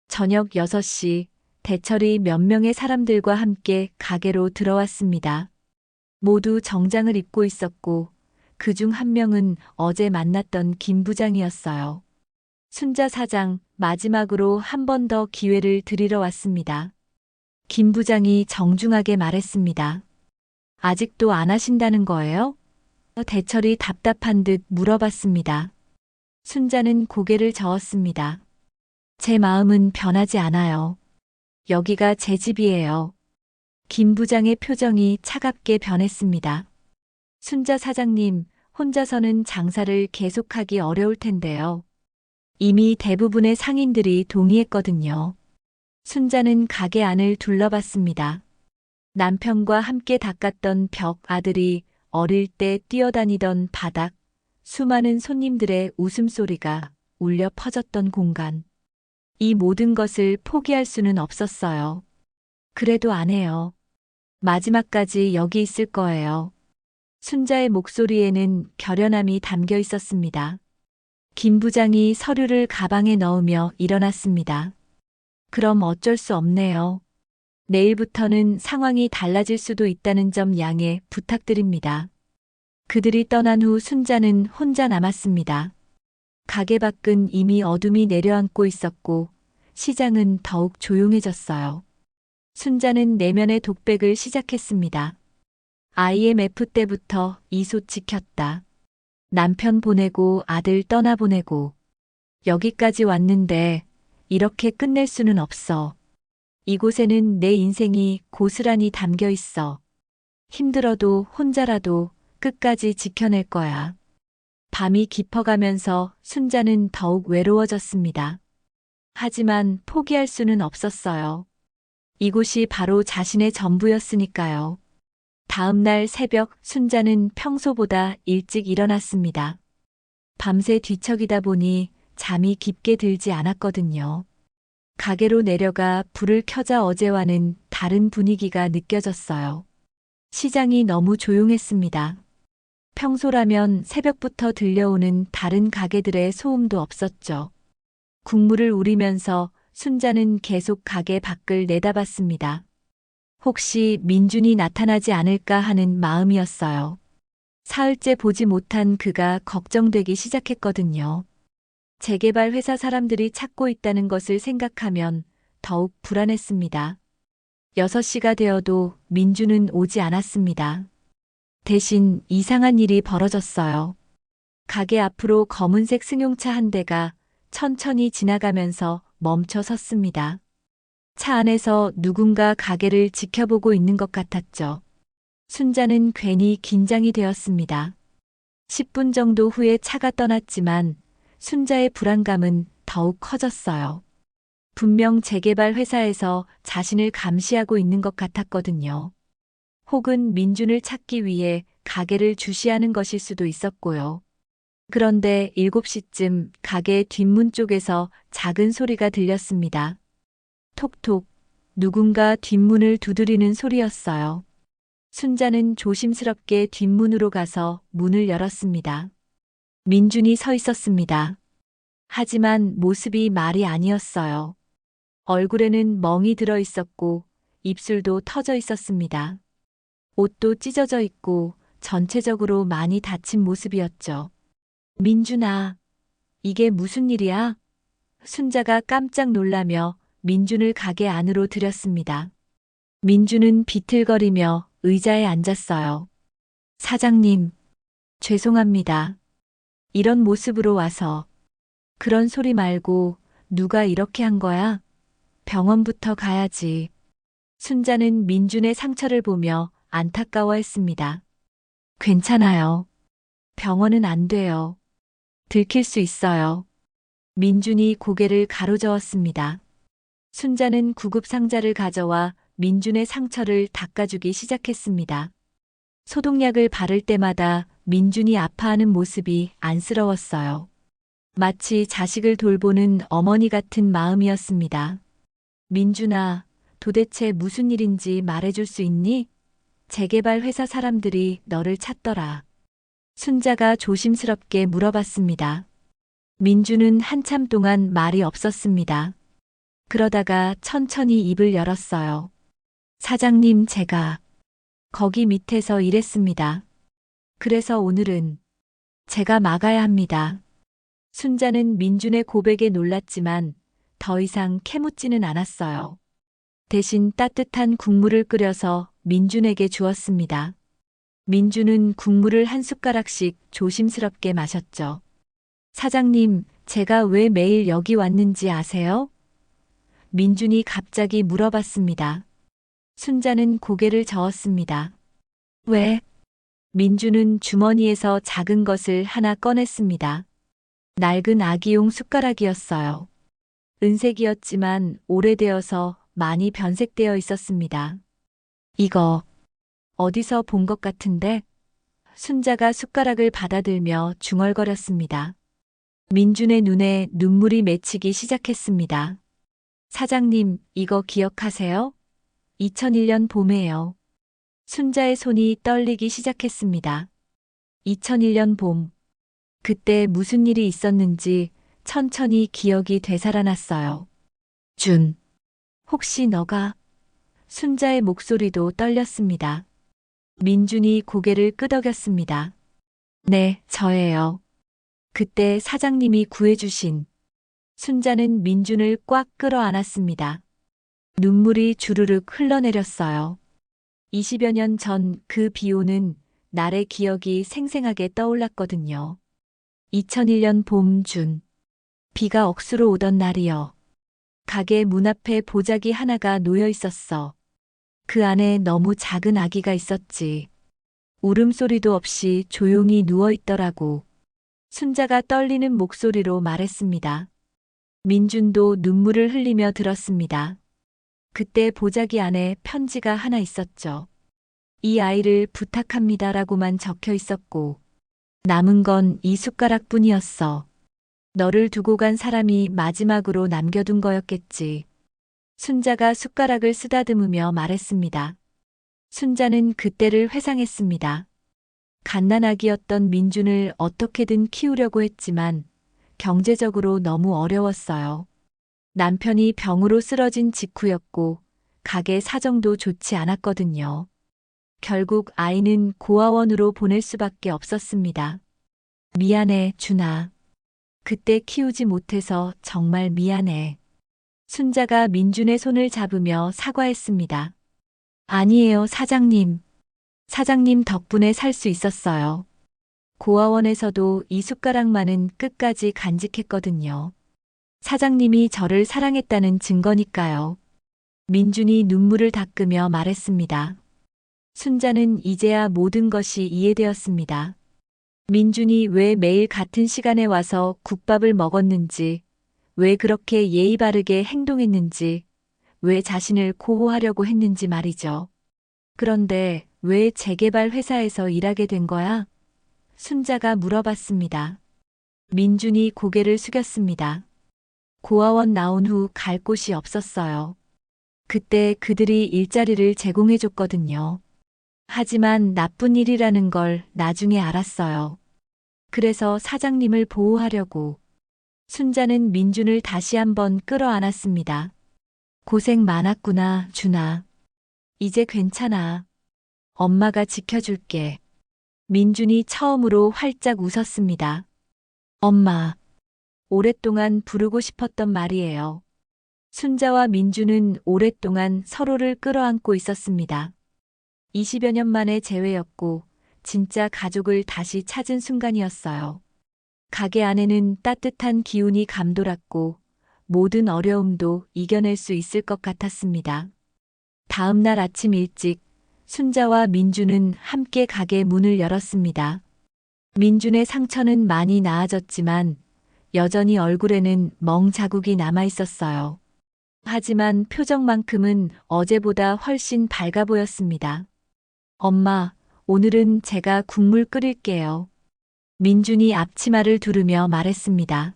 저녁 6시 대철이 몇 명의 사람들과 함께 가게로 들어왔습니다. 모두 정장을 입고 있었고 그중 한 명은 어제 만났던 김 부장이었어요. 순자 사장, 마지막으로 한 번 더 기회를 드리러 왔습니다. 김 부장이 정중하게 말했습니다. 아직도 안 하신다는 거예요? 대철이 답답한 듯 물어봤습니다. 순자는 고개를 저었습니다. 제 마음은 변하지 않아요. 여기가 제 집이에요. 김 부장의 표정이 차갑게 변했습니다. 순자 사장님, 혼자서는 장사를 계속하기 어려울 텐데요. 이미 대부분의 상인들이 동의했거든요. 순자는 가게 안을 둘러봤습니다. 남편과 함께 닦았던 벽, 아들이 어릴 때 뛰어다니던 바닥, 수많은 손님들의 웃음소리가 울려 퍼졌던 공간. 이 모든 것을 포기할 수는 없었어요. 그래도 안 해요. 마지막까지 여기 있을 거예요. 순자의 목소리에는 결연함이 담겨 있었습니다. 김 부장이 서류를 가방에 넣으며 일어났습니다. 그럼 어쩔 수 없네요. 내일부터는 상황이 달라질 수도 있다는 점 양해 부탁드립니다. 그들이 떠난 후 순자는 혼자 남았습니다. 가게 밖은 이미 어둠이 내려앉고 있었고 시장은 더욱 조용해졌어요. 순자는 내면의 독백을 시작했습니다. IMF 때부터 이소 지켰다. 남편 보내고 아들 떠나보내고 여기까지 왔는데 이렇게 끝낼 수는 없어. 이곳에는 내 인생이 고스란히 담겨 있어. 힘들어도 혼자라도 끝까지 지켜낼 거야. 밤이 깊어가면서 순자는 더욱 외로워졌습니다. 하지만 포기할 수는 없었어요. 이곳이 바로 자신의 전부였으니까요. 다음 날 새벽 순자는 평소보다 일찍 일어났습니다. 밤새 뒤척이다 보니 잠이 깊게 들지 않았거든요. 가게로 내려가 불을 켜자 어제와는 다른 분위기가 느껴졌어요. 시장이 너무 조용했습니다. 평소라면 새벽부터 들려오는 다른 가게들의 소음도 없었죠. 국물을 우리면서 순자는 계속 가게 밖을 내다봤습니다. 혹시 민준이 나타나지 않을까 하는 마음이었어요. 사흘째 보지 못한 그가 걱정되기 시작했거든요. 재개발 회사 사람들이 찾고 있다는 것을 생각하면 더욱 불안했습니다. 6시가 되어도 민준은 오지 않았습니다. 대신 이상한 일이 벌어졌어요. 가게 앞으로 검은색 승용차 한 대가 천천히 지나가면서 멈춰 섰습니다. 차 안에서 누군가 가게를 지켜보고 있는 것 같았죠. 순자는 괜히 긴장이 되었습니다. 10분 정도 후에 차가 떠났지만 순자의 불안감은 더욱 커졌어요. 분명 재개발 회사에서 자신을 감시하고 있는 것 같았거든요. 혹은 민준을 찾기 위해 가게를 주시하는 것일 수도 있었고요. 그런데 7시쯤 가게 뒷문 쪽에서 작은 소리가 들렸습니다. 톡톡, 누군가 뒷문을 두드리는 소리였어요. 순자는 조심스럽게 뒷문으로 가서 문을 열었습니다. 민준이 서 있었습니다. 하지만 모습이 말이 아니었어요. 얼굴에는 멍이 들어 있었고 입술도 터져 있었습니다. 옷도 찢어져 있고 전체적으로 많이 다친 모습이었죠. 민준아, 이게 무슨 일이야? 순자가 깜짝 놀라며 민준을 가게 안으로 들였습니다. 민준은 비틀거리며 의자에 앉았어요. 사장님, 죄송합니다. 이런 모습으로 와서. 그런 소리 말고 누가 이렇게 한 거야? 병원부터 가야지. 순자는 민준의 상처를 보며 안타까워했습니다. 괜찮아요. 병원은 안 돼요. 들킬 수 있어요. 민준이 고개를 가로저었습니다. 순자는 구급 상자를 가져와 민준의 상처를 닦아주기 시작했습니다. 소독약을 바를 때마다 민준이 아파하는 모습이 안쓰러웠어요. 마치 자식을 돌보는 어머니 같은 마음이었습니다. 민준아, 도대체 무슨 일인지 말해줄 수 있니? 재개발 회사 사람들이 너를 찾더라. 순자가 조심스럽게 물어봤습니다. 민준은 한참 동안 말이 없었습니다. 그러다가 천천히 입을 열었어요. 사장님, 제가 거기 밑에서 일했습니다. 그래서 오늘은 제가 막아야 합니다. 순자는 민준의 고백에 놀랐지만 더 이상 캐묻지는 않았어요. 대신 따뜻한 국물을 끓여서 민준에게 주었습니다. 민준은 국물을 한 숟가락씩 조심스럽게 마셨죠. 사장님, 제가 왜 매일 여기 왔는지 아세요? 민준이 갑자기 물어봤습니다. 순자는 고개를 저었습니다. 왜? 민주는 주머니에서 작은 것을 하나 꺼냈습니다. 낡은 아기용 숟가락이었어요. 은색이었지만 오래되어서 많이 변색되어 있었습니다. 이거 어디서 본 것 같은데? 순자가 숟가락을 받아들며 중얼거렸습니다. 민준의 눈에 눈물이 맺히기 시작했습니다. 사장님, 이거 기억하세요? 2001년 봄에요. 순자의 손이 떨리기 시작했습니다. 2001년 봄. 그때 무슨 일이 있었는지 천천히 기억이 되살아났어요. 준. 혹시 너가? 순자의 목소리도 떨렸습니다. 민준이 고개를 끄덕였습니다. 네, 저예요. 그때 사장님이 구해주신. 순자는 민준을 꽉 끌어안았습니다. 눈물이 주르륵 흘러내렸어요. 20여 년 전 그 비 오는 날의 기억이 생생하게 떠올랐거든요. 2001년 봄 준. 비가 억수로 오던 날이요. 가게 문 앞에 보자기 하나가 놓여 있었어. 그 안에 너무 작은 아기가 있었지. 울음소리도 없이 조용히 누워 있더라고. 순자가 떨리는 목소리로 말했습니다. 민준도 눈물을 흘리며 들었습니다. 그때 보자기 안에 편지가 하나 있었죠. 이 아이를 부탁합니다라고만 적혀 있었고, 남은 건 이 숟가락뿐이었어. 너를 두고 간 사람이 마지막으로 남겨둔 거였겠지. 순자가 숟가락을 쓰다듬으며 말했습니다. 순자는 그때를 회상했습니다. 갓난아기였던 민준을 어떻게든 키우려고 했지만 경제적으로 너무 어려웠어요. 남편이 병으로 쓰러진 직후였고 가게 사정도 좋지 않았거든요. 결국 아이는 고아원으로 보낼 수밖에 없었습니다. 미안해, 준아. 그때 키우지 못해서 정말 미안해. 순자가 민준의 손을 잡으며 사과했습니다. 아니에요, 사장님. 사장님 덕분에 살 수 있었어요. 고아원에서도 이 숟가락만은 끝까지 간직했거든요. 사장님이 저를 사랑했다는 증거니까요. 민준이 눈물을 닦으며 말했습니다. 순자는 이제야 모든 것이 이해되었습니다. 민준이 왜 매일 같은 시간에 와서 국밥을 먹었는지, 왜 그렇게 예의 바르게 행동했는지, 왜 자신을 고호하려고 했는지 말이죠. 그런데 왜 재개발 회사에서 일하게 된 거야? 순자가 물어봤습니다. 민준이 고개를 숙였습니다. 고아원 나온 후 갈 곳이 없었어요. 그때 그들이 일자리를 제공해줬거든요. 하지만 나쁜 일이라는 걸 나중에 알았어요. 그래서 사장님을 보호하려고. 순자는 민준을 다시 한번 끌어안았습니다. 고생 많았구나, 준아. 이제 괜찮아. 엄마가 지켜줄게. 민준이 처음으로 활짝 웃었습니다. 엄마. 오랫동안 부르고 싶었던 말이에요. 순자와 민준은 오랫동안 서로를 끌어안고 있었습니다. 20여 년 만의 재회였고 진짜 가족을 다시 찾은 순간이었어요. 가게 안에는 따뜻한 기운이 감돌았고 모든 어려움도 이겨낼 수 있을 것 같았습니다. 다음 날 아침 일찍 순자와 민준은 함께 가게 문을 열었습니다. 민준의 상처는 많이 나아졌지만 여전히 얼굴에는 멍 자국이 남아 있었어요. 하지만 표정만큼은 어제보다 훨씬 밝아 보였습니다. 엄마, 오늘은 제가 국물 끓일게요. 민준이 앞치마를 두르며 말했습니다.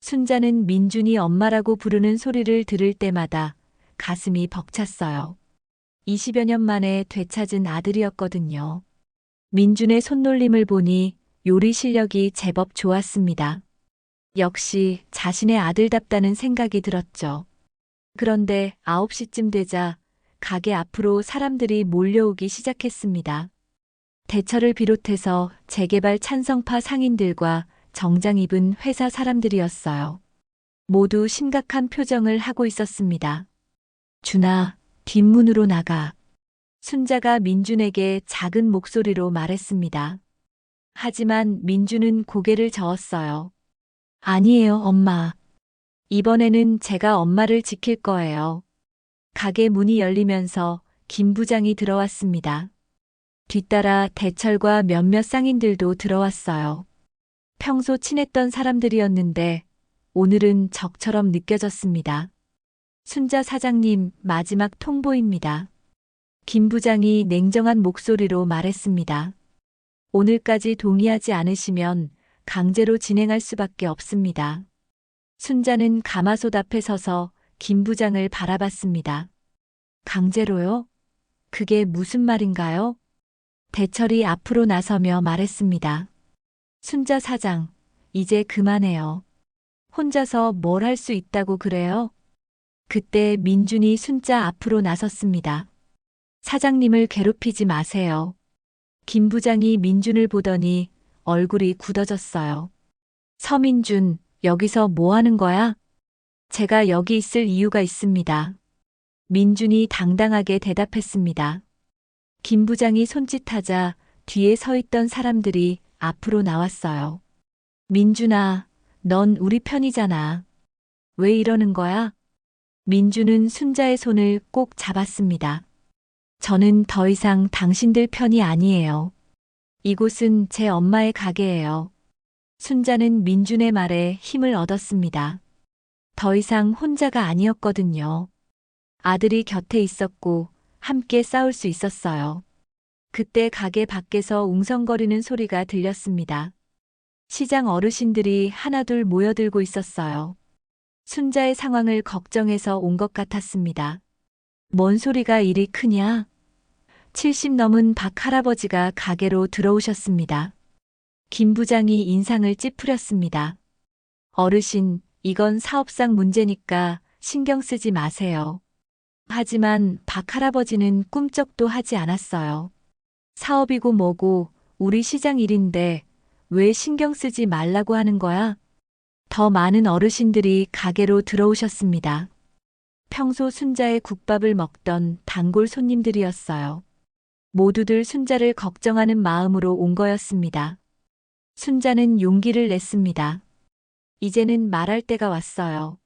순자는 민준이 엄마라고 부르는 소리를 들을 때마다 가슴이 벅찼어요. 20여 년 만에 되찾은 아들이었거든요. 민준의 손놀림을 보니 요리 실력이 제법 좋았습니다. 역시 자신의 아들답다는 생각이 들었죠. 그런데 9시쯤 되자 가게 앞으로 사람들이 몰려오기 시작했습니다. 대처를 비롯해서 재개발 찬성파 상인들과 정장 입은 회사 사람들이었어요. 모두 심각한 표정을 하고 있었습니다. 준아, 뒷문으로 나가. 순자가 민준에게 작은 목소리로 말했습니다. 하지만 민준은 고개를 저었어요. 아니에요, 엄마. 이번에는 제가 엄마를 지킬 거예요. 가게 문이 열리면서 김 부장이 들어왔습니다. 뒤따라 대철과 몇몇 상인들도 들어왔어요. 평소 친했던 사람들이었는데 오늘은 적처럼 느껴졌습니다. 순자 사장님, 마지막 통보입니다. 김 부장이 냉정한 목소리로 말했습니다. 오늘까지 동의하지 않으시면 강제로 진행할 수밖에 없습니다. 순자는 가마솥 앞에 서서 김 부장을 바라봤습니다. 강제로요? 그게 무슨 말인가요? 대철이 앞으로 나서며 말했습니다. 순자 사장, 이제 그만해요. 혼자서 뭘 할 수 있다고 그래요? 그때 민준이 순자 앞으로 나섰습니다. 사장님을 괴롭히지 마세요. 김 부장이 민준을 보더니 얼굴이 굳어졌어요. 서민준, 여기서 뭐 하는 거야? 제가 여기 있을 이유가 있습니다. 민준이 당당하게 대답했습니다. 김 부장이 손짓하자 뒤에 서 있던 사람들이 앞으로 나왔어요. 민준아, 넌 우리 편이잖아. 왜 이러는 거야? 민준은 순자의 손을 꼭 잡았습니다. 저는 더 이상 당신들 편이 아니에요. 이곳은 제 엄마의 가게예요. 순자는 민준의 말에 힘을 얻었습니다. 더 이상 혼자가 아니었거든요. 아들이 곁에 있었고 함께 싸울 수 있었어요. 그때 가게 밖에서 웅성거리는 소리가 들렸습니다. 시장 어르신들이 하나둘 모여들고 있었어요. 순자의 상황을 걱정해서 온 것 같았습니다. 뭔 소리가 이리 크냐? 70 넘은 박 할아버지가 가게로 들어오셨습니다. 김 부장이 인상을 찌푸렸습니다. 어르신, 이건 사업상 문제니까 신경 쓰지 마세요. 하지만 박 할아버지는 꿈쩍도 하지 않았어요. 사업이고 뭐고 우리 시장 일인데 왜 신경 쓰지 말라고 하는 거야? 더 많은 어르신들이 가게로 들어오셨습니다. 평소 순자의 국밥을 먹던 단골 손님들이었어요. 모두들 순자를 걱정하는 마음으로 온 거였습니다. 순자는 용기를 냈습니다. 이제는 말할 때가 왔어요.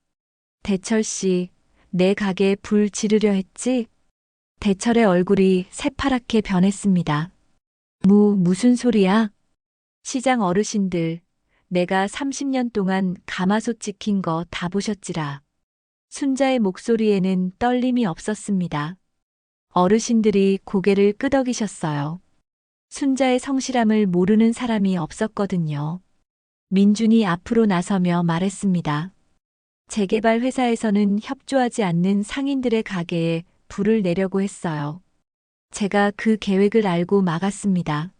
대철 씨, 내 가게에 불 지르려 했지? 대철의 얼굴이 새파랗게 변했습니다. 무슨 소리야? 시장 어르신들, 내가 30년 동안 가마솥 지킨 거 다 보셨지라. 순자의 목소리에는 떨림이 없었습니다. 어르신들이 고개를 끄덕이셨어요. 순자의 성실함을 모르는 사람이 없었거든요. 민준이 앞으로 나서며 말했습니다. 재개발 회사에서는 협조하지 않는 상인들의 가게에 불을 내려고 했어요. 제가 그 계획을 알고 막았습니다.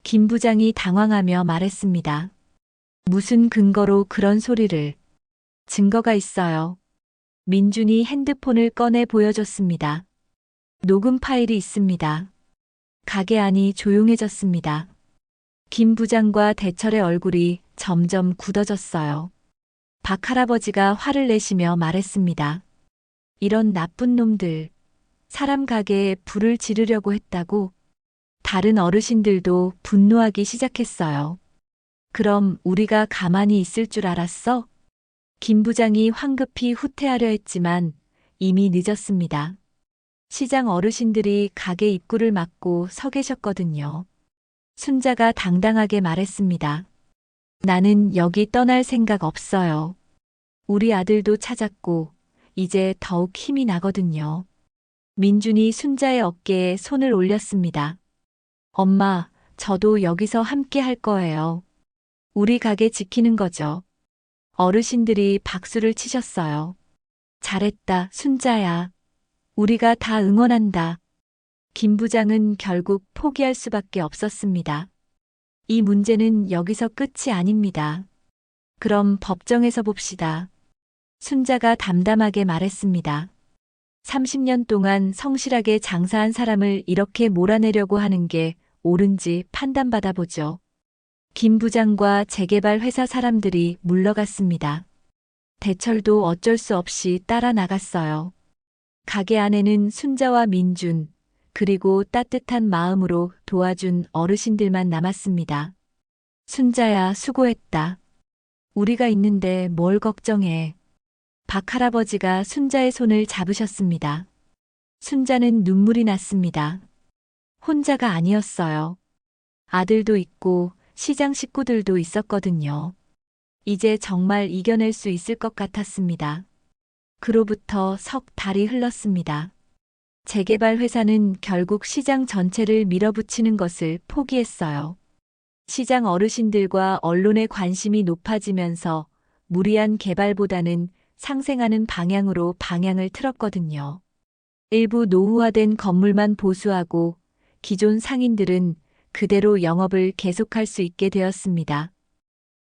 김 부장이 당황하며 말했습니다. 무슨 근거로 그런 소리를? 증거가 있어요. 민준이 핸드폰을 꺼내 보여줬습니다. 녹음 파일이 있습니다. 가게 안이 조용해졌습니다. 김 부장과 대철의 얼굴이 점점 굳어졌어요. 박 할아버지가 화를 내시며 말했습니다. 이런 나쁜 놈들, 사람 가게에 불을 지르려고 했다고? 다른 어르신들도 분노하기 시작했어요. 그럼 우리가 가만히 있을 줄 알았어? 김 부장이 황급히 후퇴하려 했지만 이미 늦었습니다. 시장 어르신들이 가게 입구를 막고 서 계셨거든요. 순자가 당당하게 말했습니다. 나는 여기 떠날 생각 없어요. 우리 아들도 찾았고 이제 더욱 힘이 나거든요. 민준이 순자의 어깨에 손을 올렸습니다. 엄마, 저도 여기서 함께 할 거예요. 우리 가게 지키는 거죠. 어르신들이 박수를 치셨어요. 잘했다, 순자야. 우리가 다 응원한다. 김 부장은 결국 포기할 수밖에 없었습니다. 이 문제는 여기서 끝이 아닙니다. 그럼 법정에서 봅시다. 순자가 담담하게 말했습니다. 30년 동안 성실하게 장사한 사람을 이렇게 몰아내려고 하는 게 옳은지 판단받아 보죠. 김 부장과 재개발 회사 사람들이 물러갔습니다. 대철도 어쩔 수 없이 따라 나갔어요. 가게 안에는 순자와 민준, 그리고 따뜻한 마음으로 도와준 어르신들만 남았습니다. 순자야, 수고했다. 우리가 있는데 뭘 걱정해. 박 할아버지가 순자의 손을 잡으셨습니다. 순자는 눈물이 났습니다. 혼자가 아니었어요. 아들도 있고 시장 식구들도 있었거든요. 이제 정말 이겨낼 수 있을 것 같았습니다. 그로부터 석 달이 흘렀습니다. 재개발 회사는 결국 시장 전체를 밀어붙이는 것을 포기했어요. 시장 어르신들과 언론의 관심이 높아지면서 무리한 개발보다는 상생하는 방향으로 방향을 틀었거든요. 일부 노후화된 건물만 보수하고 기존 상인들은 그대로 영업을 계속할 수 있게 되었습니다.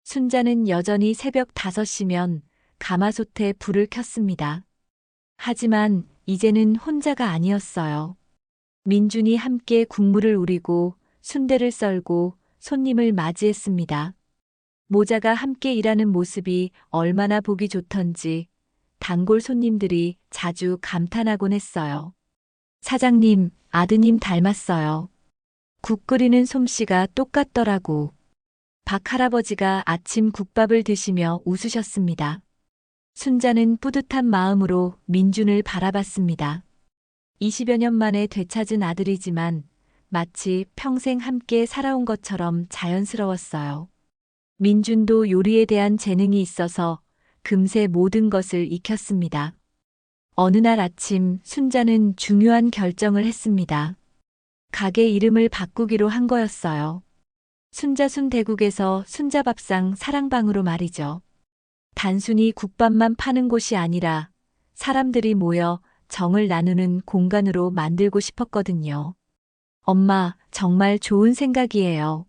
순자는 여전히 새벽 5시면 가마솥에 불을 켰습니다. 하지만 이제는 혼자가 아니었어요. 민준이 함께 국물을 우리고 순대를 썰고 손님을 맞이했습니다. 모자가 함께 일하는 모습이 얼마나 보기 좋던지 단골 손님들이 자주 감탄하곤 했어요. 사장님, 아드님 닮았어요. 국 끓이는 솜씨가 똑같더라고. 박 할아버지가 아침 국밥을 드시며 웃으셨습니다. 순자는 뿌듯한 마음으로 민준을 바라봤습니다. 20여 년 만에 되찾은 아들이지만 마치 평생 함께 살아온 것처럼 자연스러웠어요. 민준도 요리에 대한 재능이 있어서 금세 모든 것을 익혔습니다. 어느 날 아침 순자는 중요한 결정을 했습니다. 가게 이름을 바꾸기로 한 거였어요. 순자순 대국에서 순자밥상 사랑방으로 말이죠. 단순히 국밥만 파는 곳이 아니라 사람들이 모여 정을 나누는 공간으로 만들고 싶었거든요. 엄마, 정말 좋은 생각이에요.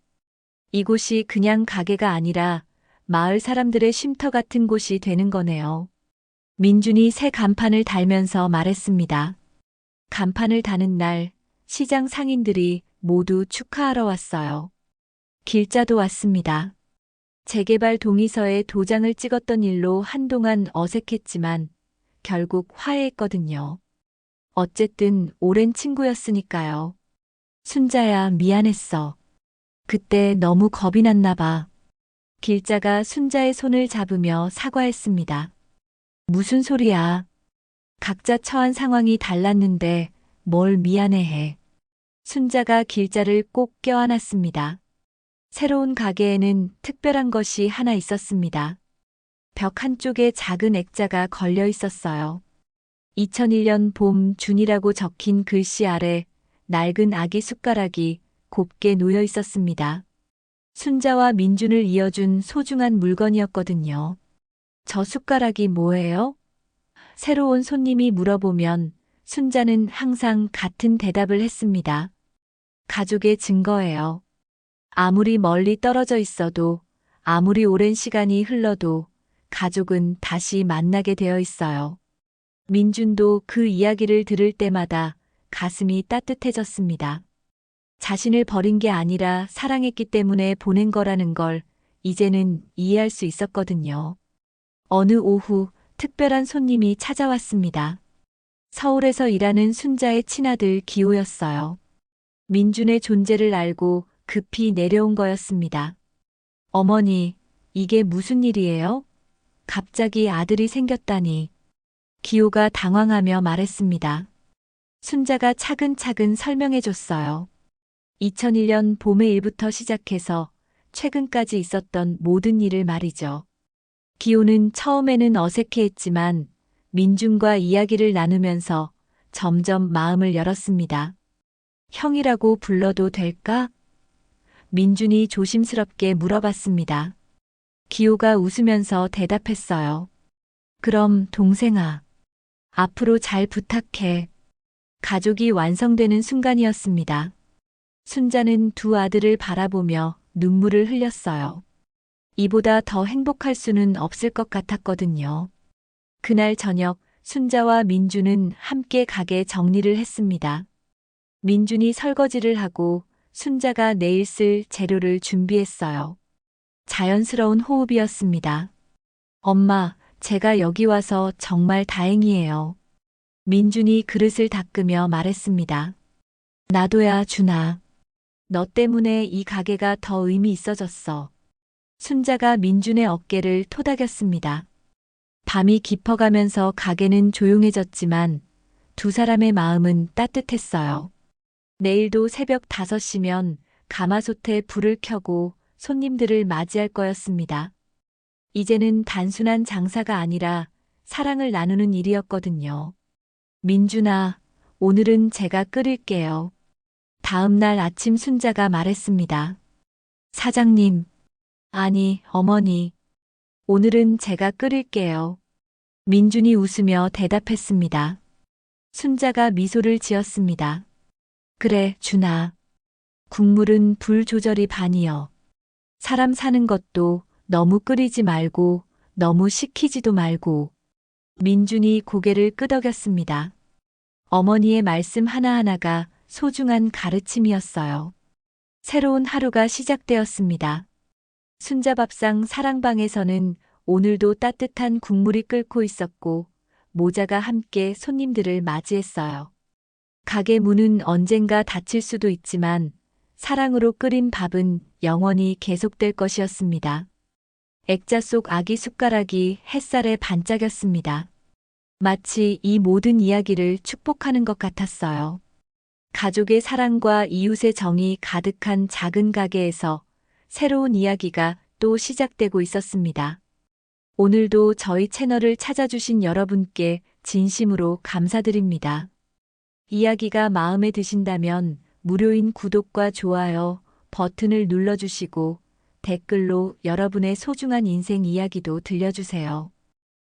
이곳이 그냥 가게가 아니라 마을 사람들의 쉼터 같은 곳이 되는 거네요. 민준이 새 간판을 달면서 말했습니다. 간판을 다는 날 시장 상인들이 모두 축하하러 왔어요. 길자도 왔습니다. 재개발 동의서에 도장을 찍었던 일로 한동안 어색했지만 결국 화해했거든요. 어쨌든 오랜 친구였으니까요. 순자야, 미안했어. 그때 너무 겁이 났나 봐. 길자가 순자의 손을 잡으며 사과했습니다. 무슨 소리야. 각자 처한 상황이 달랐는데 뭘 미안해해. 순자가 길자를 꼭 껴안았습니다. 새로운 가게에는 특별한 것이 하나 있었습니다. 벽 한쪽에 작은 액자가 걸려 있었어요. 2001년 봄 준이라고 적힌 글씨 아래 낡은 아기 숟가락이 곱게 놓여 있었습니다. 순자와 민준을 이어준 소중한 물건이었거든요. 저 숟가락이 뭐예요? 새로운 손님이 물어보면 순자는 항상 같은 대답을 했습니다. 가족의 증거예요. 아무리 멀리 떨어져 있어도, 아무리 오랜 시간이 흘러도 가족은 다시 만나게 되어 있어요. 민준도 그 이야기를 들을 때마다 가슴이 따뜻해졌습니다. 자신을 버린 게 아니라 사랑했기 때문에 보낸 거라는 걸 이제는 이해할 수 있었거든요. 어느 오후 특별한 손님이 찾아왔습니다. 서울에서 일하는 순자의 친아들 기호였어요. 민준의 존재를 알고 급히 내려온 거였습니다. 어머니, 이게 무슨 일이에요? 갑자기 아들이 생겼다니. 기호가 당황하며 말했습니다. 순자가 차근차근 설명해줬어요. 2001년 봄의 일부터 시작해서 최근까지 있었던 모든 일을 말이죠. 기호는 처음에는 어색해했지만 민준과 이야기를 나누면서 점점 마음을 열었습니다. 형이라고 불러도 될까? 민준이 조심스럽게 물어봤습니다. 기호가 웃으면서 대답했어요. 그럼 동생아, 앞으로 잘 부탁해. 가족이 완성되는 순간이었습니다. 순자는 두 아들을 바라보며 눈물을 흘렸어요. 이보다 더 행복할 수는 없을 것 같았거든요. 그날 저녁 순자와 민준은 함께 가게 정리를 했습니다. 민준이 설거지를 하고 순자가 내일 쓸 재료를 준비했어요. 자연스러운 호흡이었습니다. 엄마, 제가 여기 와서 정말 다행이에요. 민준이 그릇을 닦으며 말했습니다. 나도야, 준아. 너 때문에 이 가게가 더 의미 있어졌어. 순자가 민준의 어깨를 토닥였습니다. 밤이 깊어가면서 가게는 조용해졌지만 두 사람의 마음은 따뜻했어요. 내일도 새벽 5시면 가마솥에 불을 켜고 손님들을 맞이할 거였습니다. 이제는 단순한 장사가 아니라 사랑을 나누는 일이었거든요. 민준아, 오늘은 제가 끓일게요. 다음 날 아침 순자가 말했습니다. 사장님, 아니, 어머니, 오늘은 제가 끓일게요. 민준이 웃으며 대답했습니다. 순자가 미소를 지었습니다. 그래, 준아. 국물은 불 조절이 반이여. 사람 사는 것도 너무 끓이지 말고 너무 식히지도 말고. 민준이 고개를 끄덕였습니다. 어머니의 말씀 하나하나가 소중한 가르침이었어요. 새로운 하루가 시작되었습니다. 순자밥상 사랑방에서는 오늘도 따뜻한 국물이 끓고 있었고 모자가 함께 손님들을 맞이했어요. 가게 문은 언젠가 닫힐 수도 있지만 사랑으로 끓인 밥은 영원히 계속될 것이었습니다. 액자 속 아기 숟가락이 햇살에 반짝였습니다. 마치 이 모든 이야기를 축복하는 것 같았어요. 가족의 사랑과 이웃의 정이 가득한 작은 가게에서 새로운 이야기가 또 시작되고 있었습니다. 오늘도 저희 채널을 찾아주신 여러분께 진심으로 감사드립니다. 이야기가 마음에 드신다면 무료인 구독과 좋아요 버튼을 눌러주시고 댓글로 여러분의 소중한 인생 이야기도 들려주세요.